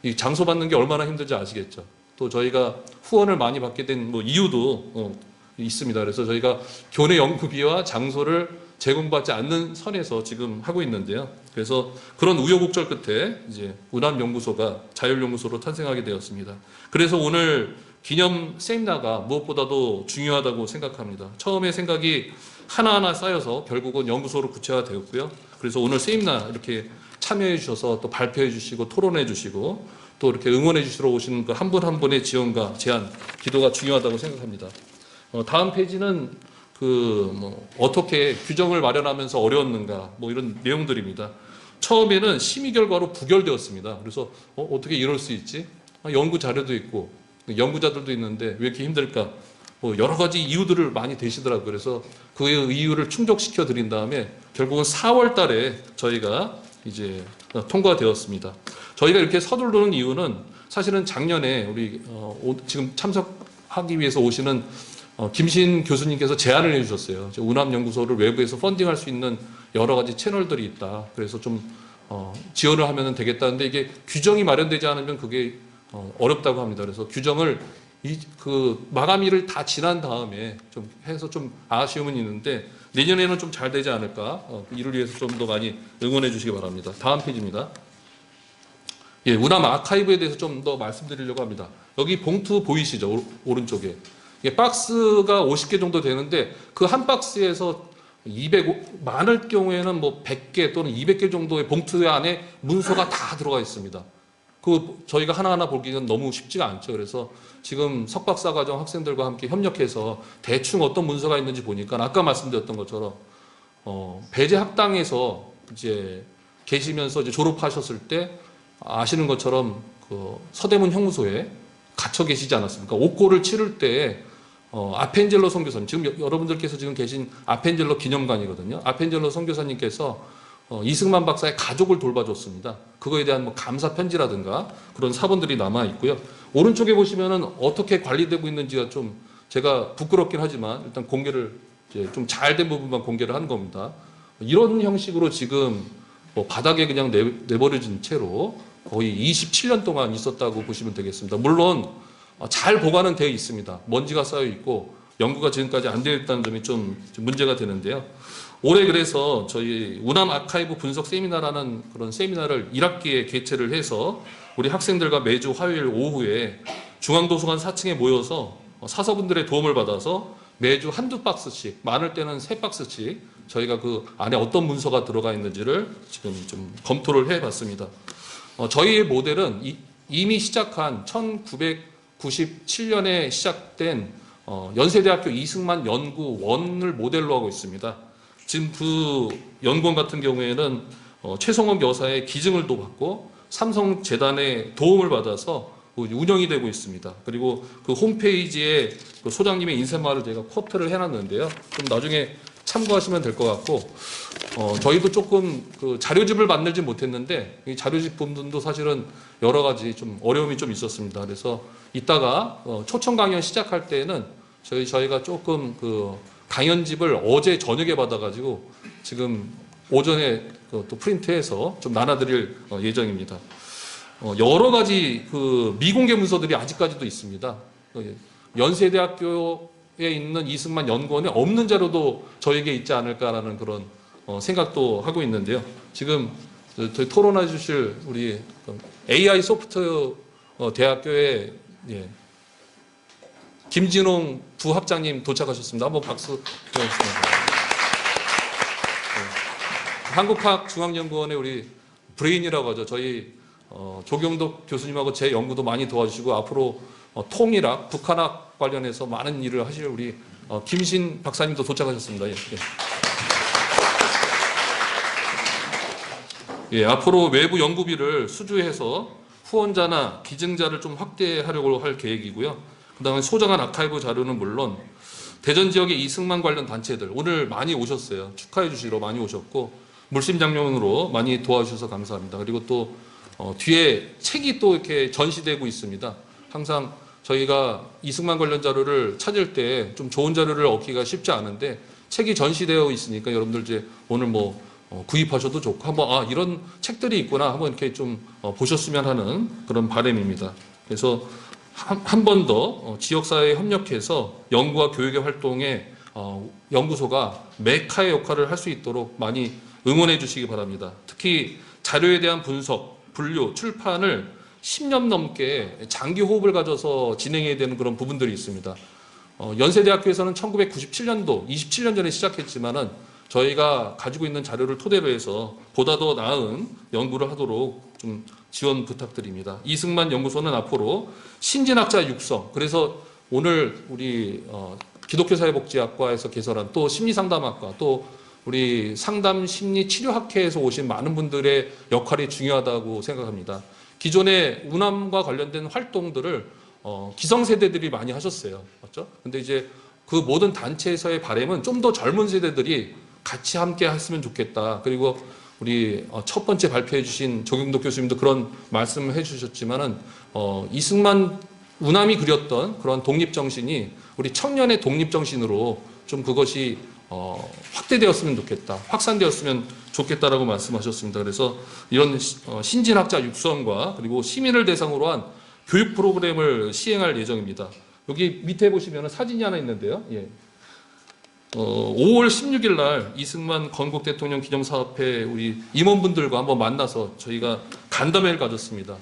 S2: 이 장소 받는 게 얼마나 힘든지 아시겠죠. 또 저희가 후원을 많이 받게 된 뭐 이유도 있습니다. 그래서 저희가 교내 연구비와 장소를 제공받지 않는 선에서 지금 하고 있는데요. 그래서 그런 우여곡절 끝에 이제 운암연구소가 자율연구소로 탄생하게 되었습니다. 그래서 오늘 기념 세미나가 무엇보다도 중요하다고 생각합니다. 처음에 생각이 하나하나 쌓여서 결국은 연구소로 구체화되었고요. 그래서 오늘 세미나 이렇게 참여해 주셔서 또 발표해 주시고 토론해 주시고 또 이렇게 응원해 주시러 오시는 그 한 분 한 분의 지원과 제안, 기도가 중요하다고 생각합니다. 다음 페이지는 어떻게 규정을 마련하면서 어려웠는가 뭐 이런 내용들입니다. 처음에는 심의 결과로 부결되었습니다. 그래서 어떻게 이럴 수 있지? 연구 자료도 있고 연구자들도 있는데 왜 이렇게 힘들까? 뭐 여러 가지 이유들을 많이 대시더라고요. 그래서 그 이유를 충족시켜 드린 다음에 결국은 4월 달에 저희가 이제 통과되었습니다. 저희가 이렇게 서두르는 이유는 사실은 작년에 우리 지금 참석하기 위해서 오시는 김신 교수님께서 제안을 해주셨어요. 운암연구소를 외부에서 펀딩할 수 있는 여러 가지 채널들이 있다. 그래서 좀 지원을 하면 되겠다는데 이게 규정이 마련되지 않으면 그게 어렵다고 합니다. 그래서 규정을 마감일을 다 지난 다음에 좀 해서 좀 아쉬움은 있는데 내년에는 좀 잘 되지 않을까. 이를 위해서 좀 더 많이 응원해 주시기 바랍니다. 다음 페이지입니다. 예, 운암 아카이브에 대해서 좀 더 말씀드리려고 합니다. 여기 봉투 보이시죠? 오른쪽에. 박스가 50개 정도 되는데 그 한 박스에서 많을 경우에는 뭐 100개 또는 200개 정도의 봉투 안에 문서가 다 들어가 있습니다. 저희가 하나하나 보기는 너무 쉽지가 않죠. 그래서 지금 석박사 과정 학생들과 함께 협력해서 대충 어떤 문서가 있는지 보니까 아까 말씀드렸던 것처럼 배제 학당에서 이제 계시면서 이제 졸업하셨을 때 아시는 것처럼 그 서대문 형무소에 갇혀 계시지 않았습니까? 옥고를 치를 때 아펜젤로 선교사님, 지금 여러분들께서 지금 계신 아펜젤로 기념관이거든요. 아펜젤로 선교사님께서 이승만 박사의 가족을 돌봐줬습니다. 그거에 대한 뭐 감사 편지라든가 그런 사본들이 남아 있고요. 오른쪽에 보시면은 어떻게 관리되고 있는지가 좀 제가 부끄럽긴 하지만 일단 공개를 좀 잘 된 부분만 공개를 한 겁니다. 이런 형식으로 지금 뭐 바닥에 그냥 내버려진 채로 거의 27년 동안 있었다고 보시면 되겠습니다. 물론 잘 보관은 되어 있습니다. 먼지가 쌓여 있고 연구가 지금까지 안 되어 있다는 점이 좀 문제가 되는데요. 올해 그래서 저희 운암 아카이브 분석 세미나라는 그런 세미나를 1학기에 개최를 해서 우리 학생들과 매주 화요일 오후에 중앙도서관 4층에 모여서 사서분들의 도움을 받아서 매주 한두 박스씩, 많을 때는 3박스씩 저희가 그 안에 어떤 문서가 들어가 있는지를 지금 좀 검토를 해봤습니다. 저희의 모델은 이미 시작한 1997년에 시작된 연세대학교 이승만 연구원을 모델로 하고 있습니다. 지금 그 연구원 같은 경우에는 최성원 여사의 기증을 또 받고 삼성재단의 도움을 받아서 운영이 되고 있습니다. 그리고 그 홈페이지에 그 소장님의 인쇄말을 제가 코트를 해놨는데요. 좀 나중에 참고하시면 될 것 같고, 저희도 조금 그 자료집을 만들지 못했는데 이 자료집 부분도 사실은 여러 가지 좀 어려움이 좀 있었습니다. 그래서 이따가 초청 강연 시작할 때에는 저희가 조금 그 강연집을 어제 저녁에 받아가지고 지금 오전에 또 프린트해서 좀 나눠드릴 예정입니다. 여러 가지 그 미공개 문서들이 아직까지도 있습니다. 연세대학교에 있는 이승만 연구원에 없는 자료도 저에게 있지 않을까라는 그런 생각도 하고 있는데요. 지금 저희 토론해 주실 우리 AI 소프트 대학교의 김진홍 부학장님 도착하셨습니다. 한번 박수 부탁드립니다. 한국학중앙연구원의 우리 브레인이라고 하죠. 저희 조경덕 교수님하고 제 연구도 많이 도와주시고 앞으로 통일학, 북한학 관련해서 많은 일을 하실 우리 김신 박사님도 도착하셨습니다. 앞으로 외부 연구비를 수주해서 후원자나 기증자를 좀 확대하려고 할 계획이고요. 그다음에 소정한 아카이브 자료는 물론 대전 지역의 이승만 관련 단체들 오늘 많이 오셨어요. 축하해 주시러 많이 오셨고 물심장려으로 많이 도와주셔서 감사합니다. 그리고 또 뒤에 책이 또 이렇게 전시되고 있습니다. 항상 저희가 이승만 관련 자료를 찾을 때 좀 좋은 자료를 얻기가 쉽지 않은데 책이 전시되어 있으니까 여러분들 이제 오늘 뭐 구입하셔도 좋고 한번 이런 책들이 있구나 한번 이렇게 좀 보셨으면 하는 그런 바람입니다. 그래서 한 번 더 지역사회에 협력해서 연구와 교육의 활동에 연구소가 메카의 역할을 할 수 있도록 많이 응원해 주시기 바랍니다. 특히 자료에 대한 분석, 분류, 출판을 10년 넘게 장기 호흡을 가져서 진행해야 되는 그런 부분들이 있습니다. 연세대학교에서는 1997년도, 27년 전에 시작했지만은 저희가 가지고 있는 자료를 토대로 해서 보다 더 나은 연구를 하도록 좀 지원 부탁드립니다. 이승만 연구소는 앞으로 신진학자 육성, 그래서 오늘 우리 기독교사회복지학과에서 개설한 또 심리상담학과, 또 우리 상담심리치료학회에서 오신 많은 분들의 역할이 중요하다고 생각합니다. 기존에 운암과 관련된 활동들을 기성세대들이 많이 하셨어요. 맞죠? 근데 이제 그 모든 단체에서의 바람은 좀 더 젊은 세대들이 같이 함께 했으면 좋겠다. 그리고 우리 첫 번째 발표해 주신 조경덕 교수님도 그런 말씀을 해 주셨지만은 이승만 운암이 그렸던 그런 독립정신이 우리 청년의 독립정신으로 좀 그것이 확대되었으면 좋겠다. 확산되었으면 좋겠다라고 말씀하셨습니다. 그래서 이런 신진학자 육성과 그리고 시민을 대상으로 한 교육 프로그램을 시행할 예정입니다. 여기 밑에 보시면 사진이 하나 있는데요. 예. 5월 16일 날 이승만 건국 대통령 기념사업회 우리 임원분들과 한번 만나서 저희가 간담회를 가졌습니다.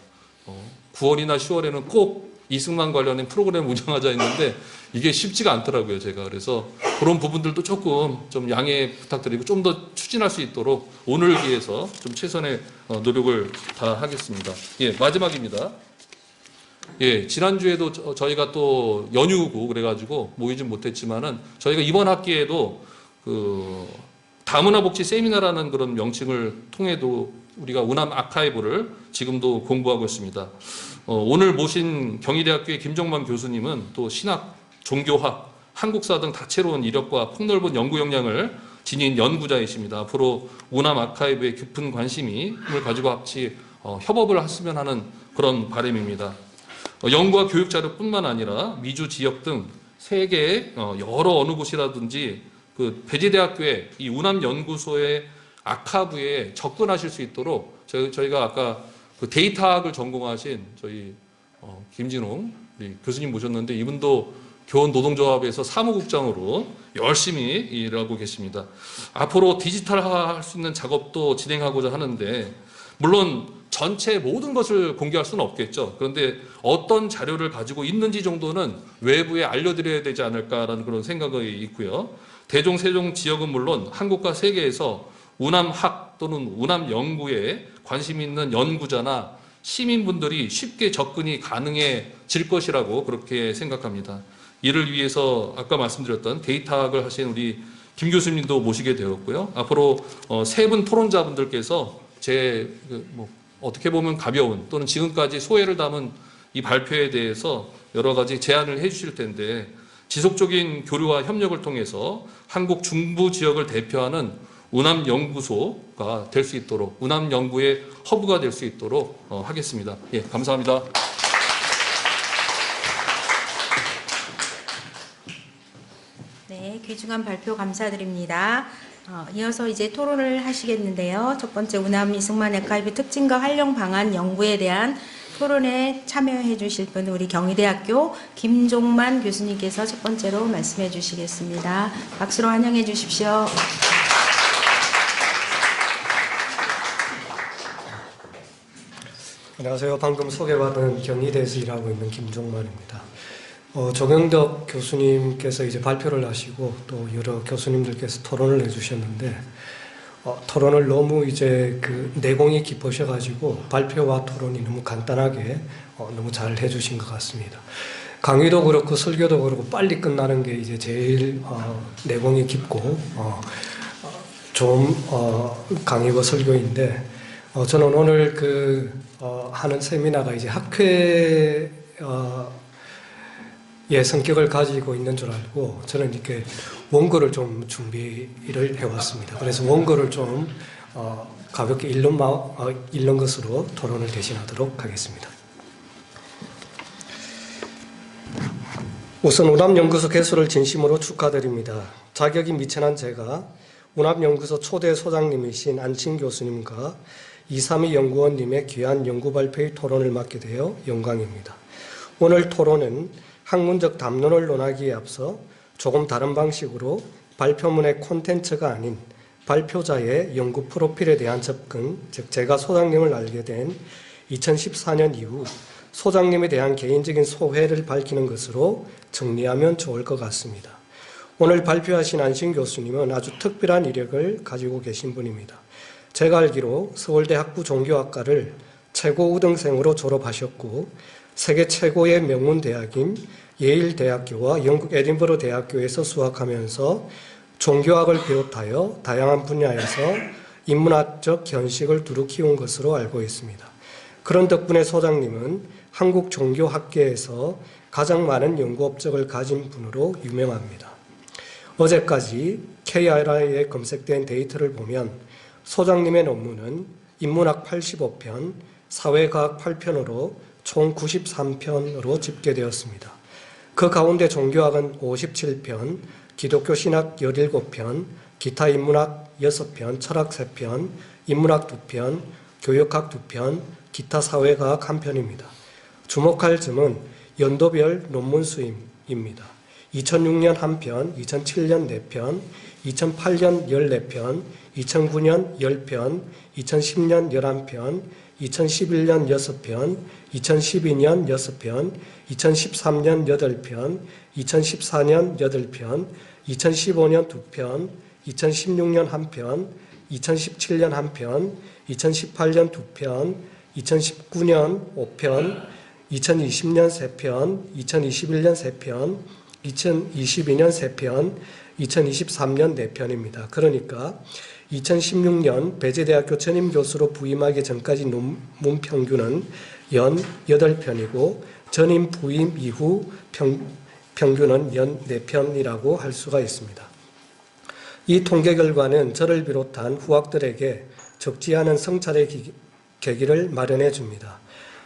S2: 9월이나 10월에는 꼭 이승만 관련된 프로그램 운영하자 했는데 이게 쉽지가 않더라고요, 제가. 그래서 그런 부분들도 조금 좀 양해 부탁드리고 좀 더 추진할 수 있도록 오늘 위해서 좀 최선의 노력을 다하겠습니다. 예, 마지막입니다. 예, 지난주에도 저희가 또 연휴고 그래가지고 모이진 못했지만은 저희가 이번 학기에도 그 다문화복지 세미나라는 그런 명칭을 통해도 우리가 운암 아카이브를 지금도 공부하고 있습니다. 오늘 모신 경희대학교의 김종만 교수님은 또 신학, 종교학, 한국사 등 다채로운 이력과 폭넓은 연구 역량을 지닌 연구자이십니다. 앞으로 운암 아카이브에 깊은 관심을 가지고 같이 협업을 했으면 하는 그런 바람입니다. 연구와 교육 자료뿐만 아니라 미주 지역 등 세계의 여러 어느 곳이라든지 그 배재대학교의 이 운암 연구소의 아카브에 접근하실 수 있도록 저희가 아까 그 데이터학을 전공하신 저희 김진홍 우리 교수님 모셨는데 이분도 교원노동조합에서 사무국장으로 열심히 일하고 계십니다. 앞으로 디지털화할 수 있는 작업도 진행하고자 하는데 물론 전체 모든 것을 공개할 수는 없겠죠. 그런데 어떤 자료를 가지고 있는지 정도는 외부에 알려드려야 되지 않을까라는 그런 생각이 있고요. 대종, 세종 지역은 물론 한국과 세계에서 운암학 또는 운암 연구에 관심 있는 연구자나 시민분들이 쉽게 접근이 가능해질 것이라고 그렇게 생각합니다. 이를 위해서 아까 말씀드렸던 데이터학을 하신 우리 김 교수님도 모시게 되었고요. 앞으로 세 분 토론자분들께서 어떻게 보면 가벼운 또는 지금까지 소회를 담은 이 발표에 대해서 여러 가지 제안을 해 주실 텐데 지속적인 교류와 협력을 통해서 한국 중부 지역을 대표하는 운암 연구소가 될 수 있도록 운암 연구의 허브가 될 수 있도록 하겠습니다. 예, 감사합니다.
S1: 네, 귀중한 발표 감사드립니다. 이어서 이제 토론을 하시겠는데요. 첫 번째 운암 이승만 아카이브 특징과 활용 방안 연구에 대한 토론에 참여해 주실 분은 우리 경희대학교 김종만 교수님께서 첫 번째로 말씀해 주시겠습니다. 박수로 환영해 주십시오.
S8: 안녕하세요. 방금 소개받은 경희대에서 일하고 있는 김종만입니다. 조경덕 교수님께서 이제 발표를 하시고 또 여러 교수님들께서 토론을 해주셨는데 토론을 너무 이제 그 내공이 깊으셔가지고 발표와 토론이 너무 간단하게 너무 잘 해주신 것 같습니다. 강의도 그렇고 설교도 그렇고 빨리 끝나는 게 이제 제일 내공이 깊고 좋은 강의고 설교인데 저는 오늘 하는 세미나가 이제 학회 의 성격을 가지고 있는 줄 알고 저는 이렇게 원고를 좀 준비를 해왔습니다. 그래서 원고를 좀 가볍게 읽는 것으로 토론을 대신하도록 하겠습니다. 우선 운암연구소 개소를 진심으로 축하드립니다. 자격이 미천한 제가 운암연구소 초대 소장님이신 안친 교수님과 이삼희 연구원님의 귀한 연구 발표의 토론을 맡게 되어 영광입니다. 오늘 토론은 학문적 담론을 논하기에 앞서 조금 다른 방식으로 발표문의 콘텐츠가 아닌 발표자의 연구 프로필에 대한 접근, 즉 제가 소장님을 알게 된 2014년 이후 소장님에 대한 개인적인 소회를 밝히는 것으로 정리하면 좋을 것 같습니다. 오늘 발표하신 안신 교수님은 아주 특별한 이력을 가지고 계신 분입니다. 제가 알기로 서울대 학부 종교학과를 최고 우등생으로 졸업하셨고 세계 최고의 명문 대학인 예일 대학교와 영국 에딘버러 대학교에서 수학하면서 종교학을 비롯하여 다양한 분야에서 인문학적 견식을 두루 키운 것으로 알고 있습니다. 그런 덕분에 소장님은 한국 종교학계에서 가장 많은 연구 업적을 가진 분으로 유명합니다. 어제까지 KRI에 검색된 데이터를 보면 소장님의 논문은 인문학 85편, 사회과학 8편으로 총 93편으로 집계되었습니다. 그 가운데 종교학은 57편, 기독교 신학 17편, 기타 인문학 6편, 철학 3편, 인문학 2편, 교역학 2편, 기타 사회과학 1편입니다. 주목할 점은 연도별 논문 수입입니다. 2006년 1편, 2007년 4편, 2008년 14편, 2009년 10편, 2010년 11편, 2011년 6편, 2012년 6편, 2013년 8편, 2014년 8편, 2015년 2편, 2016년 1편, 2017년 1편, 2018년 2편, 2019년 5편, 2020년 3편, 2021년 3편, 2022년 3편, 2023년 4편입니다. 그러니까 2016년 배재대학교 전임교수로 부임하기 전까지 논문 평균은 연 8편이고 전임 부임 이후 평균은 연 4편이라고 할 수가 있습니다. 이 통계 결과는 저를 비롯한 후학들에게 적지 않은 성찰의 계기를 마련해 줍니다.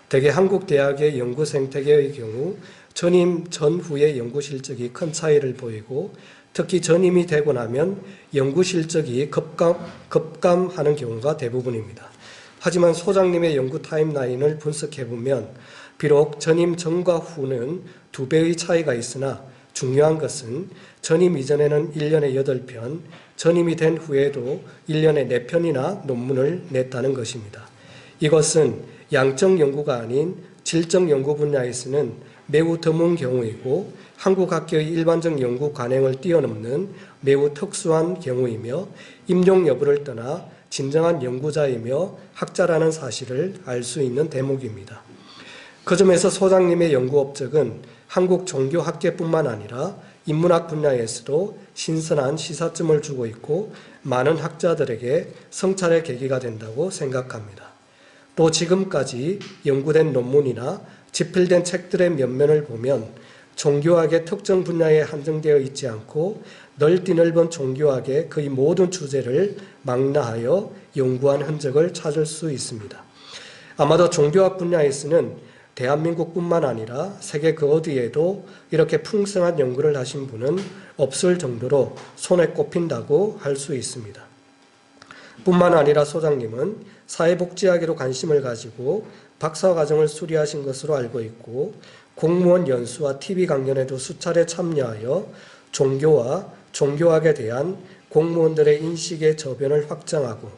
S8: 대개 한국 대학의 연구 생태계의 경우 전임 전후의 연구 실적이 큰 차이를 보이고 특히 전임이 되고 나면 연구 실적이 급감하는 경우가 대부분입니다. 하지만 소장님의 연구 타임라인을 분석해보면 비록 전임 전과 후는 2배의 차이가 있으나 중요한 것은 전임 이전에는 1년에 8편, 전임이 된 후에도 1년에 4편이나 논문을 냈다는 것입니다. 이것은 양적 연구가 아닌 질적 연구 분야에서는 매우 드문 경우이고 한국 학계의 일반적 연구 관행을 뛰어넘는 매우 특수한 경우이며 임용 여부를 떠나 진정한 연구자이며 학자라는 사실을 알 수 있는 대목입니다. 그 점에서 소장님의 연구 업적은 한국 종교학계뿐만 아니라 인문학 분야에서도 신선한 시사점을 주고 있고 많은 학자들에게 성찰의 계기가 된다고 생각합니다. 또 지금까지 연구된 논문이나 집필된 책들의 면면을 보면 종교학의 특정 분야에 한정되어 있지 않고 넓디넓은 종교학의 거의 모든 주제를 망라하여 연구한 흔적을 찾을 수 있습니다. 아마도 종교학 분야에서는 대한민국뿐만 아니라 세계 그 어디에도 이렇게 풍성한 연구를 하신 분은 없을 정도로 손에 꼽힌다고 할 수 있습니다. 뿐만 아니라 소장님은 사회복지학에도 관심을 가지고 박사과정을 수료하신 것으로 알고 있고 공무원 연수와 TV 강연에도 수차례 참여하여 종교와 종교학에 대한 공무원들의 인식의 저변을 확장하고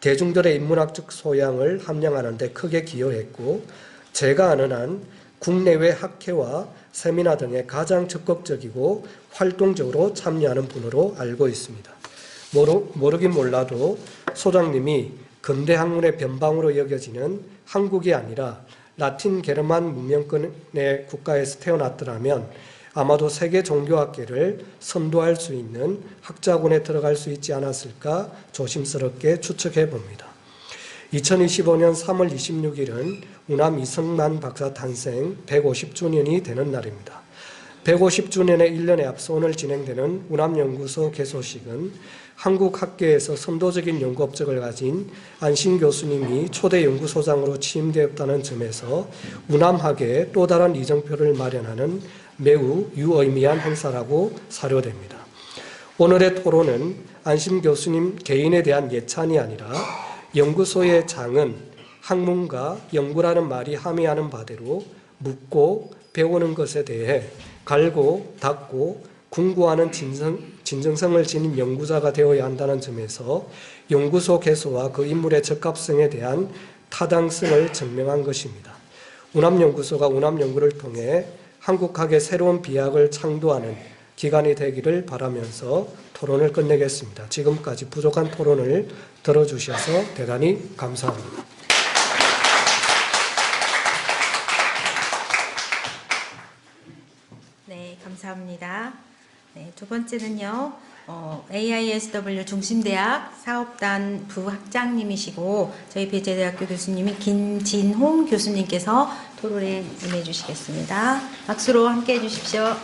S8: 대중들의 인문학적 소양을 함양하는 데 크게 기여했고 제가 아는 한 국내외 학회와 세미나 등에 가장 적극적이고 활동적으로 참여하는 분으로 알고 있습니다. 모르긴 몰라도 소장님이 근대 학문의 변방으로 여겨지는 한국이 아니라 라틴 게르만 문명권의 국가에서 태어났더라면 아마도 세계 종교학계를 선도할 수 있는 학자군에 들어갈 수 있지 않았을까 조심스럽게 추측해 봅니다. 2025년 3월 26일은 우남 이성만 박사 탄생 150주년이 되는 날입니다. 150주년의 1년에 앞서 오늘 진행되는 우남연구소 개소식은 한국 학계에서 선도적인 연구 업적을 가진 안신 교수님이 초대 연구소장으로 취임되었다는 점에서 우남학계에 또 다른 이정표를 마련하는 매우 유의미한 행사라고 사료됩니다. 오늘의 토론은 안신 교수님 개인에 대한 예찬이 아니라 연구소의 장은 학문과 연구라는 말이 함의하는 바대로 묻고 배우는 것에 대해 갈고 닦고 궁구하는 진정성을 지닌 연구자가 되어야 한다는 점에서 연구소 개소와 그 인물의 적합성에 대한 타당성을 증명한 것입니다. 운암연구소가 운암연구를 통해 한국학의 새로운 비약을 창조하는 기간이 되기를 바라면서 토론을 끝내겠습니다. 지금까지 부족한 토론을 들어주셔서 대단히 감사합니다.
S1: 네, 감사합니다. 네, 두 번째는요, AISW 중심대학 사업단 부학장님이시고 저희 배재대학교 교수님이 김진홍 교수님께서 토론에 임해 주시겠습니다. 박수로 함께 해주십시오.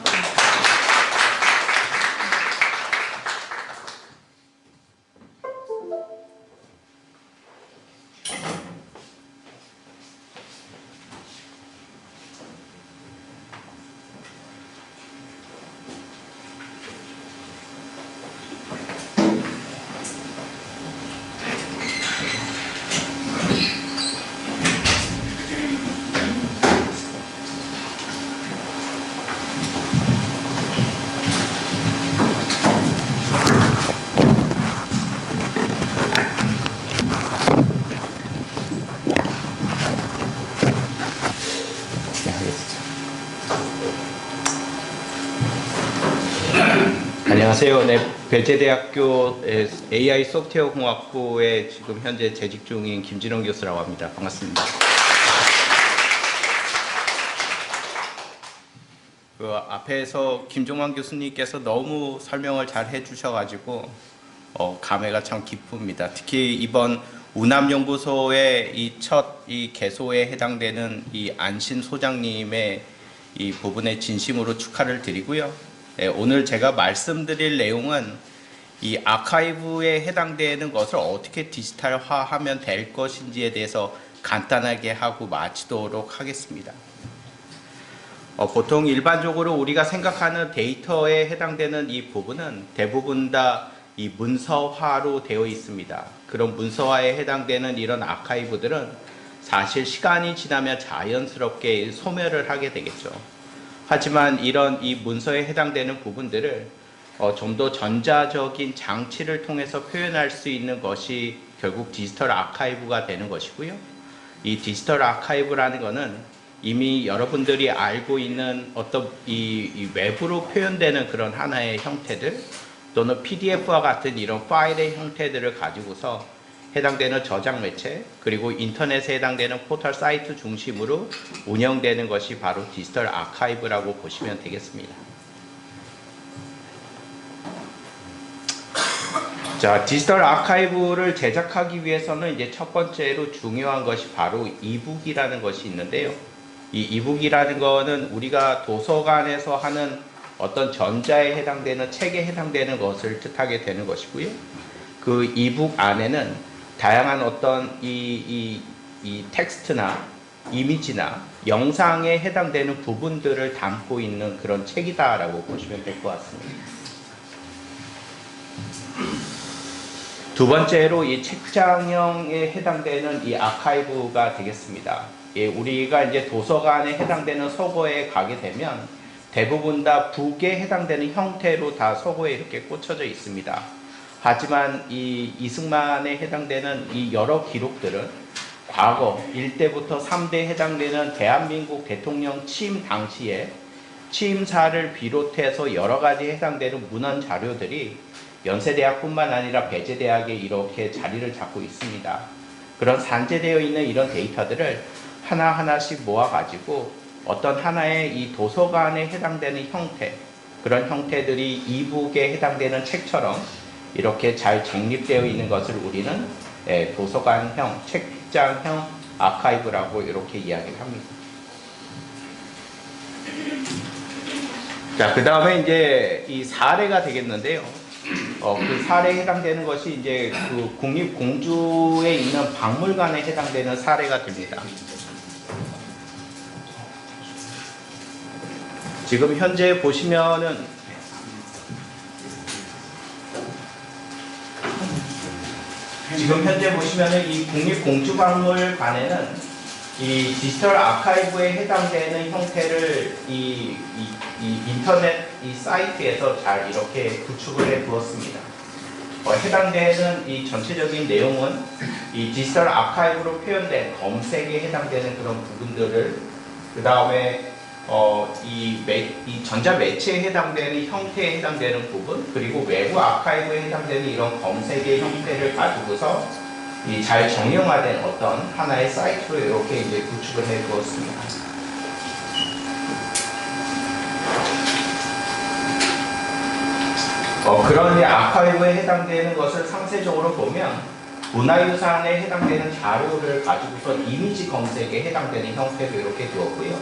S9: 안녕하세요. 네, 배재대학교 AI 소프트웨어 공학부에 지금 현재 재직 중인 김진홍 교수라고 합니다. 반갑습니다. 그 앞에서 김종환 교수님께서 너무 설명을 잘 해주셔가지고 감회가 참 깊습니다. 특히 이번 운암연구소의 이 개소에 해당되는 이 안신 소장님의 이 부분에 진심으로 축하를 드리고요. 네, 오늘 제가 말씀드릴 내용은 이 아카이브에 해당되는 것을 어떻게 디지털화하면 될 것인지에 대해서 간단하게 하고 마치도록 하겠습니다. 보통 일반적으로 우리가 생각하는 데이터에 해당되는 이 부분은 대부분 다 이 문서화로 되어 있습니다. 그런 문서화에 해당되는 이런 아카이브들은 사실 시간이 지나면 자연스럽게 소멸을 하게 되겠죠. 하지만 이런 이 문서에 해당되는 부분들을 좀 더 전자적인 장치를 통해서 표현할 수 있는 것이 결국 디지털 아카이브가 되는 것이고요. 이 디지털 아카이브라는 것은 이미 여러분들이 알고 있는 어떤 이 외부로 표현되는 그런 하나의 형태들 또는 PDF와 같은 이런 파일의 형태들을 가지고서 해당되는 저장 매체 그리고 인터넷에 해당되는 포털 사이트 중심으로 운영되는 것이 바로 디지털 아카이브라고 보시면 되겠습니다. 자, 디지털 아카이브를 제작하기 위해서는 이제 첫 번째로 중요한 것이 바로 이북이라는 것이 있는데요. 이 이북이라는 거는 우리가 도서관에서 하는 어떤 전자에 해당되는 책에 해당되는 것을 뜻하게 되는 것이고요. 그 이북 안에는 다양한 어떤 이 텍스트나 이미지나 영상에 해당되는 부분들을 담고 있는 그런 책이다라고 보시면 될 것 같습니다. 두 번째로 이 책장형에 해당되는 이 아카이브가 되겠습니다. 예, 우리가 이제 도서관에 해당되는 서고에 가게 되면 대부분 다 북에 해당되는 형태로 다 서고에 이렇게 꽂혀져 있습니다. 하지만 이 이승만에 해당되는 이 여러 기록들은 과거 1대부터 3대에 해당되는 대한민국 대통령 취임 당시에 취임사를 비롯해서 여러 가지 해당되는 문헌 자료들이 연세대학뿐만 아니라 배재대학에 이렇게 자리를 잡고 있습니다. 그런 산재되어 있는 이런 데이터들을 하나하나씩 모아가지고 어떤 하나의 이 도서관에 해당되는 형태, 그런 형태들이 이북에 해당되는 책처럼 이렇게 잘 정립되어 있는 것을 우리는 도서관형, 책장형 아카이브라고 이렇게 이야기를 합니다. 자, 그 다음에 이제 이 사례가 되겠는데요. 그 사례에 해당되는 것이 이제 그 국립공주에 있는 박물관에 해당되는 사례가 됩니다. 지금 현재 보시면은 이 국립공주박물관에는 이 디지털 아카이브에 해당되는 형태를 이 인터넷 이 사이트에서 잘 이렇게 구축을 해 두었습니다. 해당되는 이 전체적인 내용은 이 디지털 아카이브로 표현된 검색에 해당되는 그런 부분들을 그 다음에 이 전자매체에 해당되는 형태에 해당되는 부분, 그리고 외부 아카이브에 해당되는 이런 검색의 형태를 가지고서 이 잘 정형화된 어떤 하나의 사이트로 이렇게 이제 구축을 해 두었습니다. 그런 아카이브에 해당되는 것을 상세적으로 보면 문화유산에 해당되는 자료를 가지고서 이미지 검색에 해당되는 형태로 이렇게 두었고요.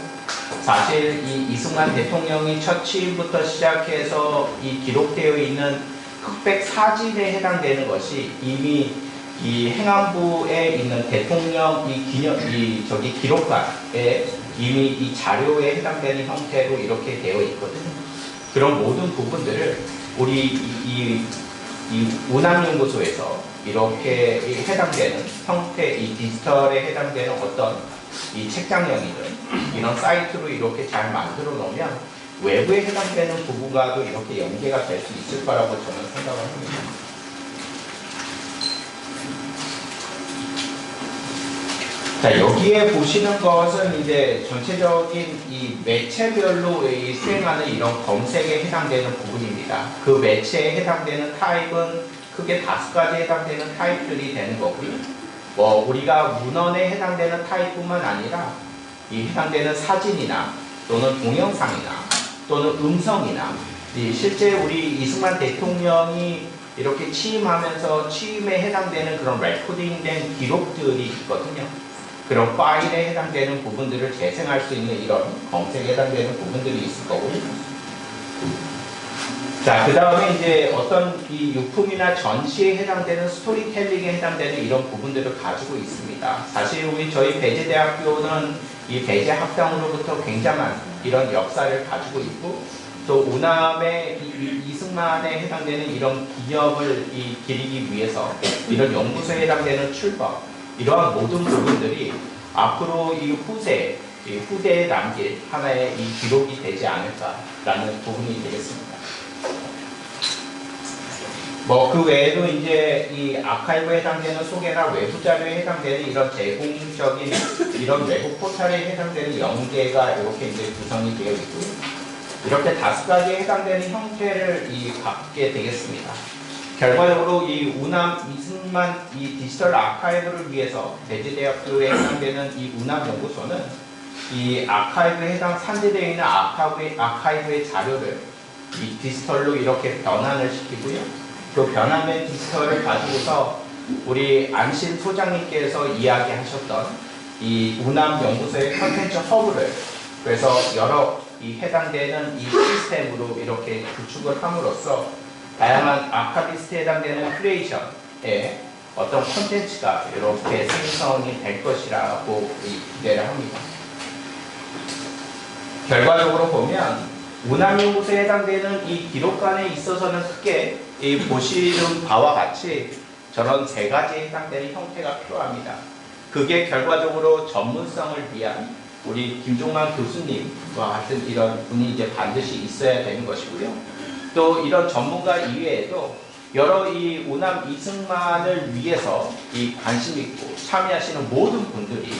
S9: 사실 이 이승만 대통령이 첫 취임부터 시작해서 이 기록되어 있는 흑백 사진에 해당되는 것이 이미 이 행안부에 있는 대통령 기록관에 이미 이 자료에 해당되는 형태로 이렇게 되어 있거든요. 그런 모든 부분들을 우리 이 운암연구소에서 이렇게 해당되는 형태, 이 디지털에 해당되는 어떤 이 책장형이든 이런 사이트로 이렇게 잘 만들어 놓으면 외부에 해당되는 부분과도 이렇게 연계가 될 수 있을 거라고 저는 생각을 합니다. 자, 여기에 보시는 것은 이제 전체적인 이 매체별로 수행하는 이런 검색에 해당되는 부분입니다. 그 매체에 해당되는 타입은 크게 5가지에 해당되는 타입들이 되는 거고요. 우리가 문헌에 해당되는 타입뿐만 아니라 이 해당되는 사진이나 또는 동영상이나 또는 음성이나 실제 우리 이승만 대통령이 이렇게 취임하면서 취임에 해당되는 그런 레코딩된 기록들이 있거든요. 그런 파일에 해당되는 부분들을 재생할 수 있는 이런 검색에 해당되는 부분들이 있을 거고요. 자, 그 다음에 이제 어떤 이 유품이나 전시에 해당되는 스토리텔링에 해당되는 이런 부분들을 가지고 있습니다. 사실 저희 배재대학교는 이 배재학당으로부터 굉장한 이런 역사를 가지고 있고, 또 우남의 이승만에 해당되는 이런 기념을 기리기 위해서 이런 연구소에 해당되는 출범, 이러한 모든 부분들이 앞으로 이 후대에 남길 하나의 이 기록이 되지 않을까라는 부분이 되겠습니다. 그 외에도 이제 이 아카이브에 해당되는 소개나 외부 자료에 해당되는 이런 제공적인 이런 외부 포털에 해당되는 연계가 이렇게 이제 구성이 되어 있고요. 이렇게 5가지에 해당되는 형태를 갖게 되겠습니다. 결과적으로 이 우남 이승만 이 디지털 아카이브를 위해서 배재대학교에 해당되는 이 우남연구소는 이 아카이브에 산재되어 있는 아카이브의 자료를 이 디지털로 이렇게 변환을 시키고요. 그 변환된 디지털을 가지고서 우리 안신 소장님께서 이야기하셨던 이 우남연구소의 컨텐츠 허브를 그래서 여러 이 해당되는 이 시스템으로 이렇게 구축을 함으로써 다양한 아카디스트에 해당되는 큐레이션의 어떤 콘텐츠가 이렇게 생성이 될 것이라고 기대를 합니다. 결과적으로 보면 우남연구소에 해당되는 이 기록관에 있어서는 크게 보시는 바와 같이 저런 3가지에 해당되는 형태가 필요합니다. 그게 결과적으로 전문성을 위한 우리 김종만 교수님과 같은 이런 분이 이제 반드시 있어야 되는 것이고요. 또 이런 전문가 이외에도 여러 이 우남 이승만을 위해서 이 관심 있고 참여하시는 모든 분들이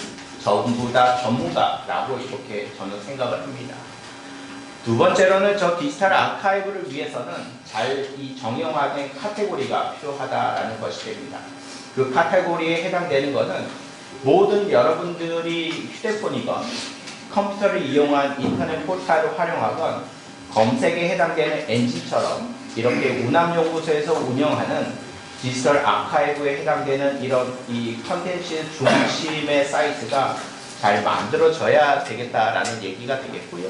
S9: 전부 다 전문가라고 이렇게 저는 생각을 합니다. 두 번째로는 저 디지털 아카이브를 위해서는 잘 이 정형화된 카테고리가 필요하다라는 것이 됩니다. 그 카테고리에 해당되는 것은 모든 여러분들이 휴대폰이건 컴퓨터를 이용한 인터넷 포털을 활용하건 검색에 해당되는 엔진처럼 이렇게 우남연구소에서 운영하는 디지털 아카이브에 해당되는 이런 이 컨텐츠 중심의 사이트가 잘 만들어져야 되겠다라는 얘기가 되겠고요.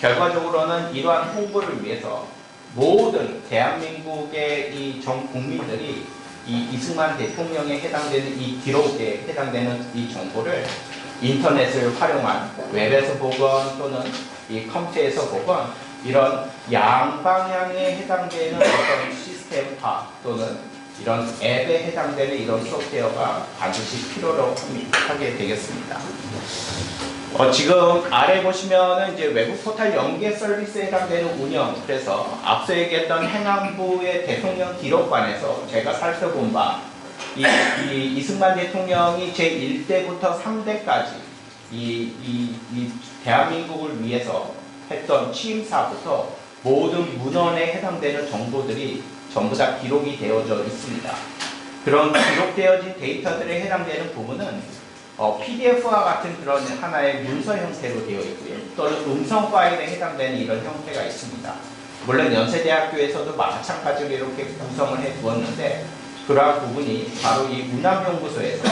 S9: 결과적으로는 이러한 홍보를 위해서 모든 대한민국의 이 전 국민들이 이 이승만 대통령에 해당되는 이 기록에 해당되는 이 정보를 인터넷을 활용한 웹에서 보건 또는 이 컴퓨터에서 보건 이런 양방향에 해당되는 어떤 시스템화 또는 이런 앱에 해당되는 이런 소프트웨어가 반드시 필요로 하게 되겠습니다. 지금 아래 보시면은 이제 외부 포털 연계 서비스에 해당되는 운영, 그래서 앞서 얘기했던 행안부의 대통령 기록관에서 제가 살펴본 바 이승만 대통령이 제1대부터 3대까지 이 대한민국을 위해서 했던 취임사부터 모든 문헌에 해당되는 정보들이 전부 다 기록이 되어져 있습니다. 그런 기록되어진 데이터들에 해당되는 부분은 PDF와 같은 그런 하나의 문서 형태로 되어 있고요. 또는 음성 파일에 해당되는 이런 형태가 있습니다. 물론 연세대학교에서도 마찬가지로 이렇게 구성을 해 두었는데 그러한 부분이 바로 이 운암연구소에서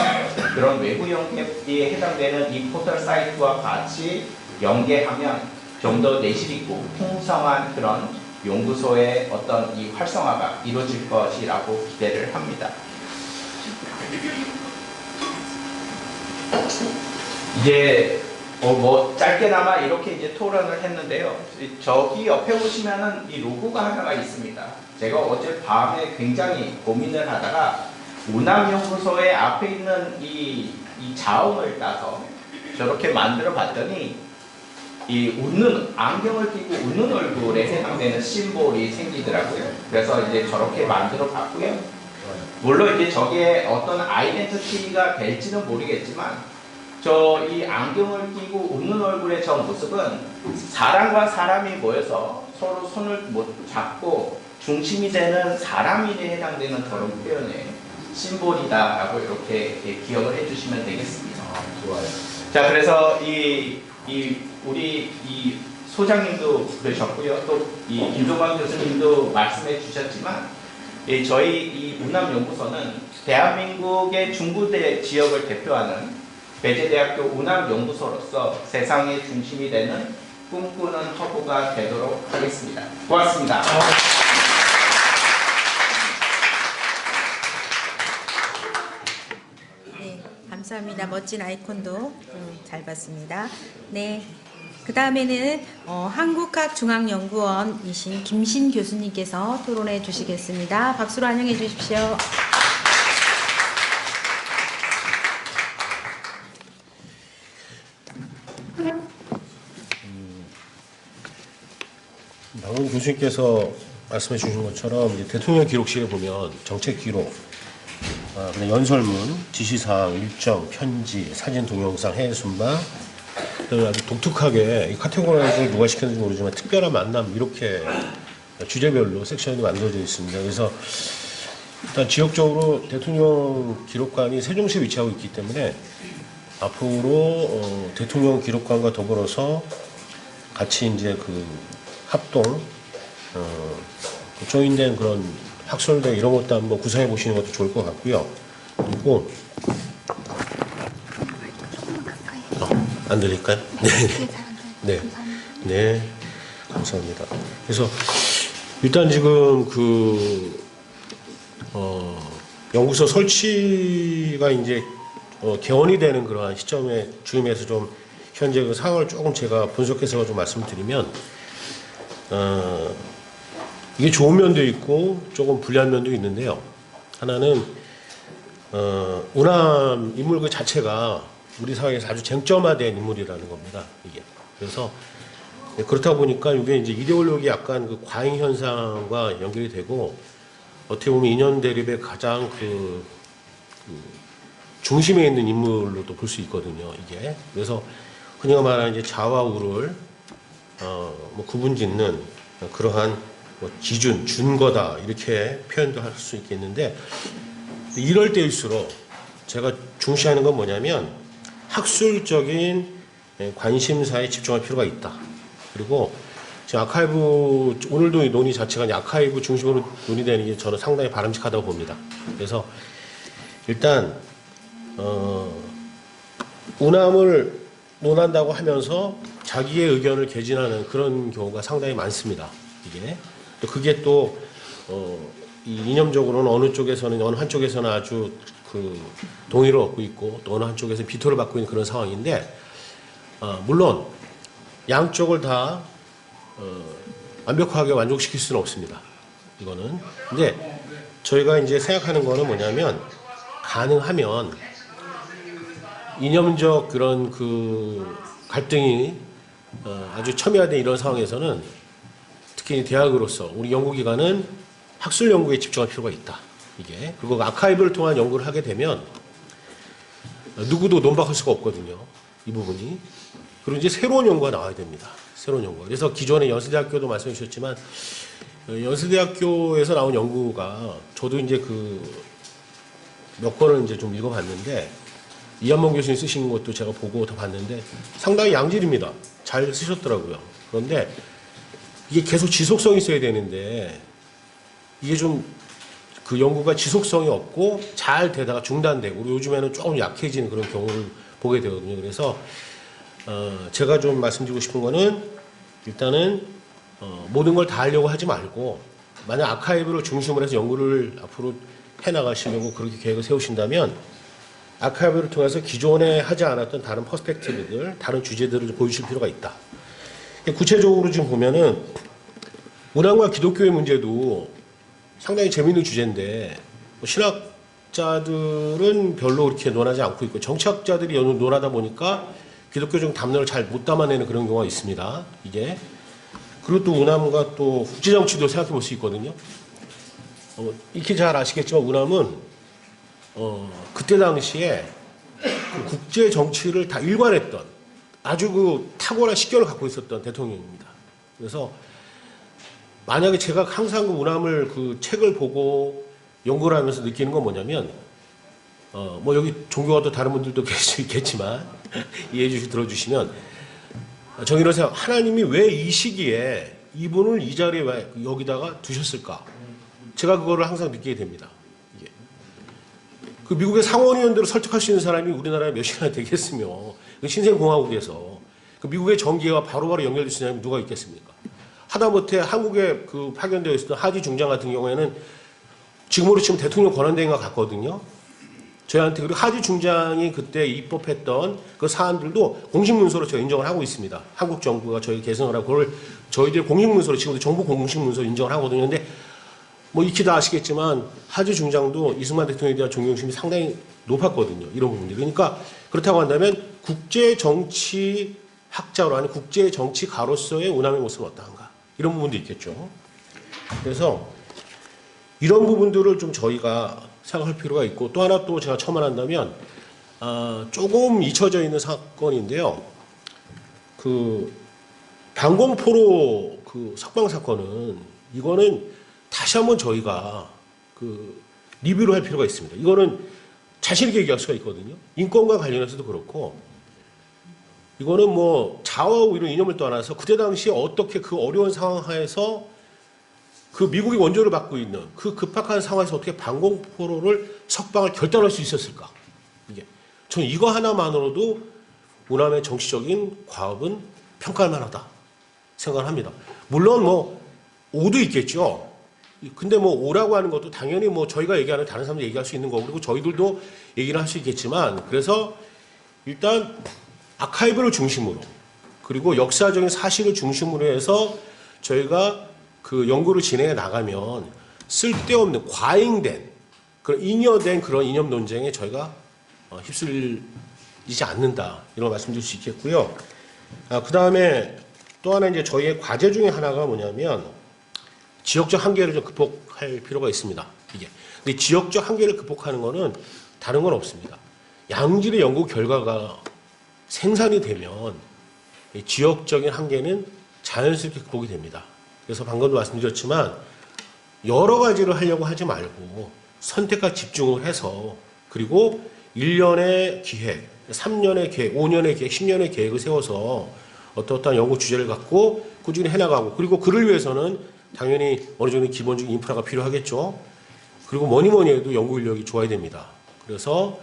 S9: 그런 외부 연계에 해당되는 이 포털 사이트와 같이 연계하면 좀 더 내실 있고 풍성한 그런 연구소의 어떤 이 활성화가 이루어질 것이라고 기대를 합니다. 이제 뭐 짧게나마 이렇게 이제 토론을 했는데요. 저기 옆에 보시면은 이 로고가 하나가 있습니다. 제가 어제 밤에 굉장히 고민을 하다가 운암연구소의 앞에 있는 이 자음을 따서 저렇게 만들어 봤더니 이 웃는 안경을 끼고 웃는 얼굴에 해당되는 심볼이 생기더라고요. 그래서 이제 저렇게 만들어 봤고요. 물론 이제 저게 어떤 아이덴티티가 될지는 모르겠지만 저 이 안경을 끼고 웃는 얼굴의 저 모습은 사람과 사람이 모여서 서로 손을 잡고 중심이 되는 사람에 해당되는 그런 표현의 심볼이다라고 이렇게 기억을 해주시면 되겠습니다.
S10: 좋아요.
S9: 자, 그래서 우리 이 소장님도 그러셨고요. 또 이 김종관 교수님도 말씀해 주셨지만 저희 이 운암연구소는 대한민국의 중부대 지역을 대표하는 배재대학교 운암연구소로서 세상의 중심이 되는 꿈꾸는 허브가 되도록 하겠습니다. 고맙습니다.
S1: 네, 감사합니다. 멋진 아이콘도 잘 봤습니다. 네, 그 다음에는 한국학중앙연구원이신 김신 교수님께서 토론해 주시겠습니다. 박수로 환영해 주십시오.
S10: 방금 교수님께서 말씀해 주신 것처럼 이제 대통령 기록실에 보면 정책 기록, 그다음에 연설문, 지시사항, 일정, 편지, 사진, 동영상, 해외 순방, 그다음에 아주 독특하게 이 카테고라이즈를 누가 시켰는지 모르지만 특별한 만남 이렇게 주제별로 섹션이 만들어져 있습니다. 그래서 일단 지역적으로 대통령 기록관이 세종시에 위치하고 있기 때문에 앞으로 대통령 기록관과 더불어서 같이 이제 그 합동 조인된 그런 학술대 이런 것도 한번 구성해 보시는 것도 좋을 것 같고요. 그리고 안 들릴까요? 네. 네. 감사합니다. 그래서 일단 지금 연구소 설치가 이제 개원이 되는 그러한 시점에 주임해서 좀 현재 그 상황을 조금 제가 분석해서 좀 말씀드리면 이게 좋은 면도 있고 조금 불리한 면도 있는데요. 하나는 운암 인물 그 자체가 우리 사회에서 아주 쟁점화된 인물이라는 겁니다. 이게 그래서 그렇다 보니까 이게 이제 이데올로기 약간 그 과잉 현상과 연결이 되고 어떻게 보면 인연 대립의 가장 그 중심에 있는 인물로도 볼 수 있거든요. 이게 그래서 흔히 말하는 이제 자와 우를 뭐 구분짓는 그러한 뭐 기준, 준거다 이렇게 표현도 할 수 있겠는데 이럴 때일수록 제가 중시하는 건 뭐냐면 학술적인 관심사에 집중할 필요가 있다. 그리고 지금 아카이브 오늘도 이 논의 자체가 아카이브 중심으로 논의되는 게 저는 상당히 바람직하다고 봅니다. 그래서 일단 운암을 논한다고 하면서 자기의 의견을 개진하는 그런 경우가 상당히 많습니다. 이게 또 그게 또 이 이념적으로는 어느 쪽에서는 어느 한쪽에서는 아주 그 동의를 얻고 있고 또 어느 한쪽에서 비토를 받고 있는 그런 상황인데 물론 양쪽을 다 완벽하게 만족시킬 수는 없습니다. 이거는 근데 저희가 이제 생각하는 거는 뭐냐면 가능하면 이념적 그런 그 갈등이 아주 첨예화된 이런 상황에서는 특히 대학으로서 우리 연구기관은 학술 연구에 집중할 필요가 있다. 이게 그리고 아카이브를 통한 연구를 하게 되면 누구도 논박할 수가 없거든요. 이 부분이. 그리고 이제 새로운 연구가 나와야 됩니다. 새로운 연구. 그래서 기존의 연세대학교도 말씀해 주셨지만 연세대학교에서 나온 연구가 저도 이제 그 몇 권을 이제 좀 읽어봤는데 이한범 교수님 쓰신 것도 제가 보고 더 봤는데 상당히 양질입니다. 잘 쓰셨더라고요. 그런데 이게 계속 지속성이 있어야 되는데 이게 좀 그 연구가 지속성이 없고 잘 되다가 중단되고 요즘에는 조금 약해지는 그런 경우를 보게 되거든요. 그래서 제가 좀 말씀드리고 싶은 거는 일단은 모든 걸 다 하려고 하지 말고 만약 아카이브를 중심으로 해서 연구를 앞으로 해나가시려고 그렇게 계획을 세우신다면 아카이브를 통해서 기존에 하지 않았던 다른 퍼스펙티브들, 다른 주제들을 좀 보여주실 필요가 있다. 구체적으로 지금 보면은 문화과 기독교의 문제도 상당히 재미있는 주제인데 신학자들은 별로 그렇게 논하지 않고 있고 정치학자들이 논하다 보니까 기독교적 담론을 잘 못 담아내는 그런 경우가 있습니다. 이게 그리고 또 운암과 또 국제정치도 생각해 볼 수 있거든요. 익히 잘 아시겠지만 운암은 그때 당시에 그 국제 정치를 다 일관했던 아주 그 탁월한 식견을 갖고 있었던 대통령입니다. 그래서 만약에 제가 항상 그 운암을 그 책을 보고 연구를 하면서 느끼는 건 뭐냐면 뭐 여기 종교가 또 다른 분들도 계실 수 있겠지만 이해해 주시 들어주시면 저는 이런 생각, 하나님이 왜 이 시기에 이분을 이 자리에 왜 여기다가 두셨을까? 제가 그거를 항상 느끼게 됩니다. 이게. 그 미국의 상원의원들을 설득할 수 있는 사람이 우리나라에 몇이나 되겠으며 그 신생공화국에서 그 미국의 정계와 바로바로 연결될 수 있는 사람이 누가 있겠습니까? 하다못해 한국에 그 파견되어 있었던 하지 중장 같은 경우에는 지금으로 치면 대통령 권한대행과 같거든요. 저희한테 그리고 하지 중장이 그때 입법했던 그 사안들도 공식 문서로 저희 인정을 하고 있습니다. 한국 정부가 저희 개성을 하고 그걸 저희들 공식 문서로 지금도 정부 공식 문서로 인정을 하거든요. 근데 뭐 익히 다 아시겠지만 하지 중장도 이승만 대통령에 대한 존경심이 상당히 높았거든요. 이런 부분들이. 그러니까 그렇다고 한다면 국제 정치 학자로 아니 국제 정치가로서의 운암의 모습은 어떠한가? 이런 부분도 있겠죠. 그래서 이런 부분들을 좀 저희가 생각할 필요가 있고 또 하나 또 제가 첨언한다면 조금 잊혀져 있는 사건인데요. 그 방공포로 그 석방 사건은 이거는 다시 한번 저희가 그 리뷰를 할 필요가 있습니다. 이거는 자신 있게 얘기할 수가 있거든요. 인권과 관련해서도 그렇고 이거는 뭐 자아하고 이런 이념을 떠나서 그때 당시에 어떻게 그 어려운 상황 하에서 그 미국이 원조를 받고 있는 그 급박한 상황에서 어떻게 방공포로를 석방을 결단할 수 있었을까? 이게 저는 이거 하나만으로도 운암의 정치적인 과업은 평가할 만하다 생각을 합니다. 물론 뭐 오도 있겠죠. 근데 뭐 오라고 하는 것도 당연히 뭐 저희가 얘기하는 다른 사람들 얘기할 수 있는 거고 그리고 저희들도 얘기를 할 수 있겠지만 그래서 일단 아카이브를 중심으로 그리고 역사적인 사실을 중심으로 해서 저희가 그 연구를 진행해 나가면 쓸데없는 과잉된 그런 잉여된 그런 이념 논쟁에 저희가 휩쓸리지 않는다 이런 말씀드릴 수 있겠고요. 그 다음에 또 하나 이제 저희의 과제 중에 하나가 뭐냐면 지역적 한계를 좀 극복할 필요가 있습니다. 이게 근데 지역적 한계를 극복하는 거는 다른 건 없습니다. 양질의 연구 결과가 생산이 되면 지역적인 한계는 자연스럽게 극복이 됩니다. 그래서 방금도 말씀드렸지만 여러 가지를 하려고 하지 말고 선택과 집중을 해서 그리고 1년의 기획, 3년의 계획, 5년의 계획, 10년의 계획을 세워서 어떠한 연구 주제를 갖고 꾸준히 해나가고 그리고 그를 위해서는 당연히 어느 정도 기본적인 인프라가 필요하겠죠. 그리고 뭐니 해도 연구 인력이 좋아야 됩니다. 그래서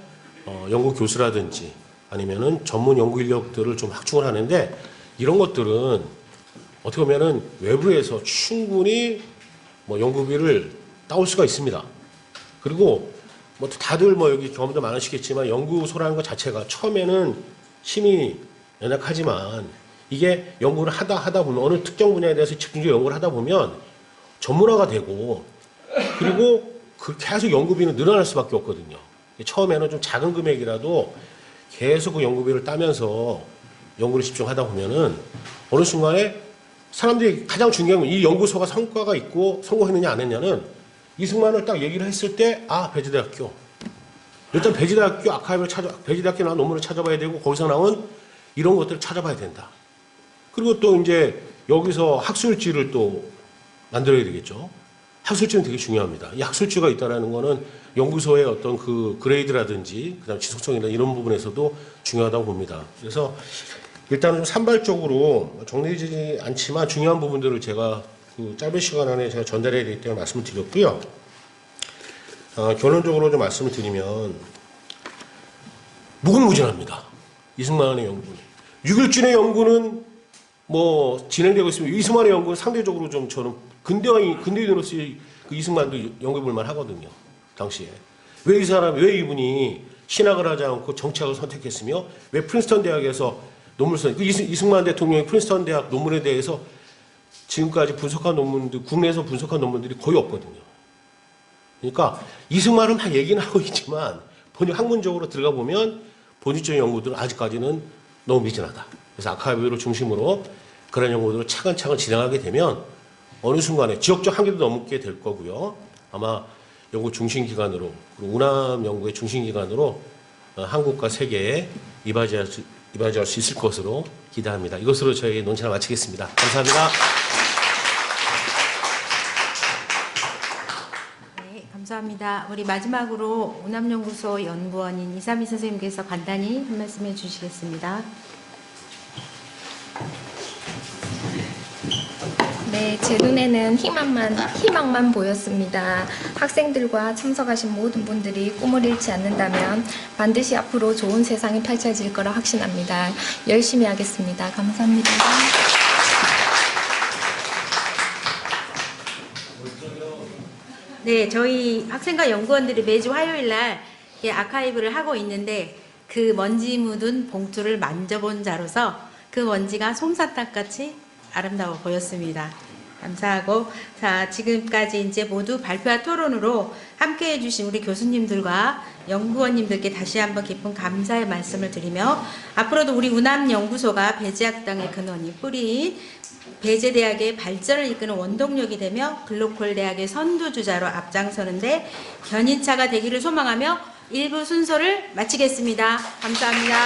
S10: 연구 교수라든지 아니면은 전문 연구 인력들을 좀 확충을 하는데 이런 것들은 어떻게 보면은 외부에서 충분히 뭐 연구비를 따올 수가 있습니다. 그리고 뭐 다들 뭐 여기 경험도 많으시겠지만 연구소라는 것 자체가 처음에는 힘이 연약하지만 이게 연구를 하다 보면 어느 특정 분야에 대해서 집중적으로 연구를 하다 보면 전문화가 되고 그리고 그 계속 연구비는 늘어날 수밖에 없거든요. 처음에는 좀 작은 금액이라도 계속 그 연구비를 따면서 연구를 집중하다 보면은 어느 순간에 사람들이 가장 중요한 건 이 연구소가 성과가 있고 성공했느냐 안 했느냐는 이승만을 딱 얘기를 했을 때 배지대학교 일단 배지대학교 아카이브를 배지대학교 나온 논문을 찾아봐야 되고 거기서 나온 이런 것들을 찾아봐야 된다. 그리고 또 이제 여기서 학술지를 또 만들어야 되겠죠. 학술지는 되게 중요합니다. 이 학술지가 있다라는 거는 연구소의 어떤 그 그레이드라든지 그다음 지속성이나 이런 부분에서도 중요하다고 봅니다. 그래서 일단은 좀 산발적으로 정리되지 않지만 중요한 부분들을 제가 그 짧은 시간 안에 제가 전달해야 되기 때문에 말씀을 드렸고요. 결론적으로 좀 말씀을 드리면 무궁무진합니다. 이승만의 연구는. 6.1준의 연구는 뭐 진행되고 있으면 이승만의 연구는 상대적으로 좀 저는 근대인으로서의 그 이승만도 연구해볼 만 하거든요. 당시에. 왜 이분이 신학을 하지 않고 정치학을 선택했으며 왜 프린스턴 대학에서 논문을 써, 이승만 대통령의 프린스턴 대학 논문에 대해서 지금까지 분석한 논문들, 국내에서 분석한 논문들이 거의 없거든요. 그러니까 이승만은 막 얘기는 하고 있지만 학문적으로 들어가 보면 본질적인 연구들은 아직까지는 너무 미진하다. 그래서 아카이브를 중심으로 그런 연구들을 차근차근 진행하게 되면 어느 순간에 지역적 한계도 넘게 될 거고요. 아마 연구 중심기관으로, 그리고 운암 연구의 중심기관으로 한국과 세계에 이바지할 수 있을 것으로 기대합니다. 이것으로 저희 논체를 마치겠습니다. 감사합니다.
S1: 네, 감사합니다. 우리 마지막으로 운암연구소 연구원인 이삼희 선생님께서 간단히 한 말씀 해주시겠습니다.
S11: 네, 제 눈에는 희망만 보였습니다. 학생들과 참석하신 모든 분들이 꿈을 잃지 않는다면 반드시 앞으로 좋은 세상이 펼쳐질 거라 확신합니다. 열심히 하겠습니다. 감사합니다.
S1: 네, 저희 학생과 연구원들이 매주 화요일 날 아카이브를 하고 있는데 그 먼지 묻은 봉투를 만져본 자로서 그 먼지가 솜사탕같이 아름다워 보였습니다. 감사하고, 자, 지금까지 이제 모두 발표와 토론으로 함께 해주신 우리 교수님들과 연구원님들께 다시 한번 깊은 감사의 말씀을 드리며, 앞으로도 우리 운암연구소가 배재학당의 근원이 뿌리인 배재대학의 발전을 이끄는 원동력이 되며 글로컬 대학의 선두주자로 앞장서는데 견인차가 되기를 소망하며 1부 순서를 마치겠습니다. 감사합니다.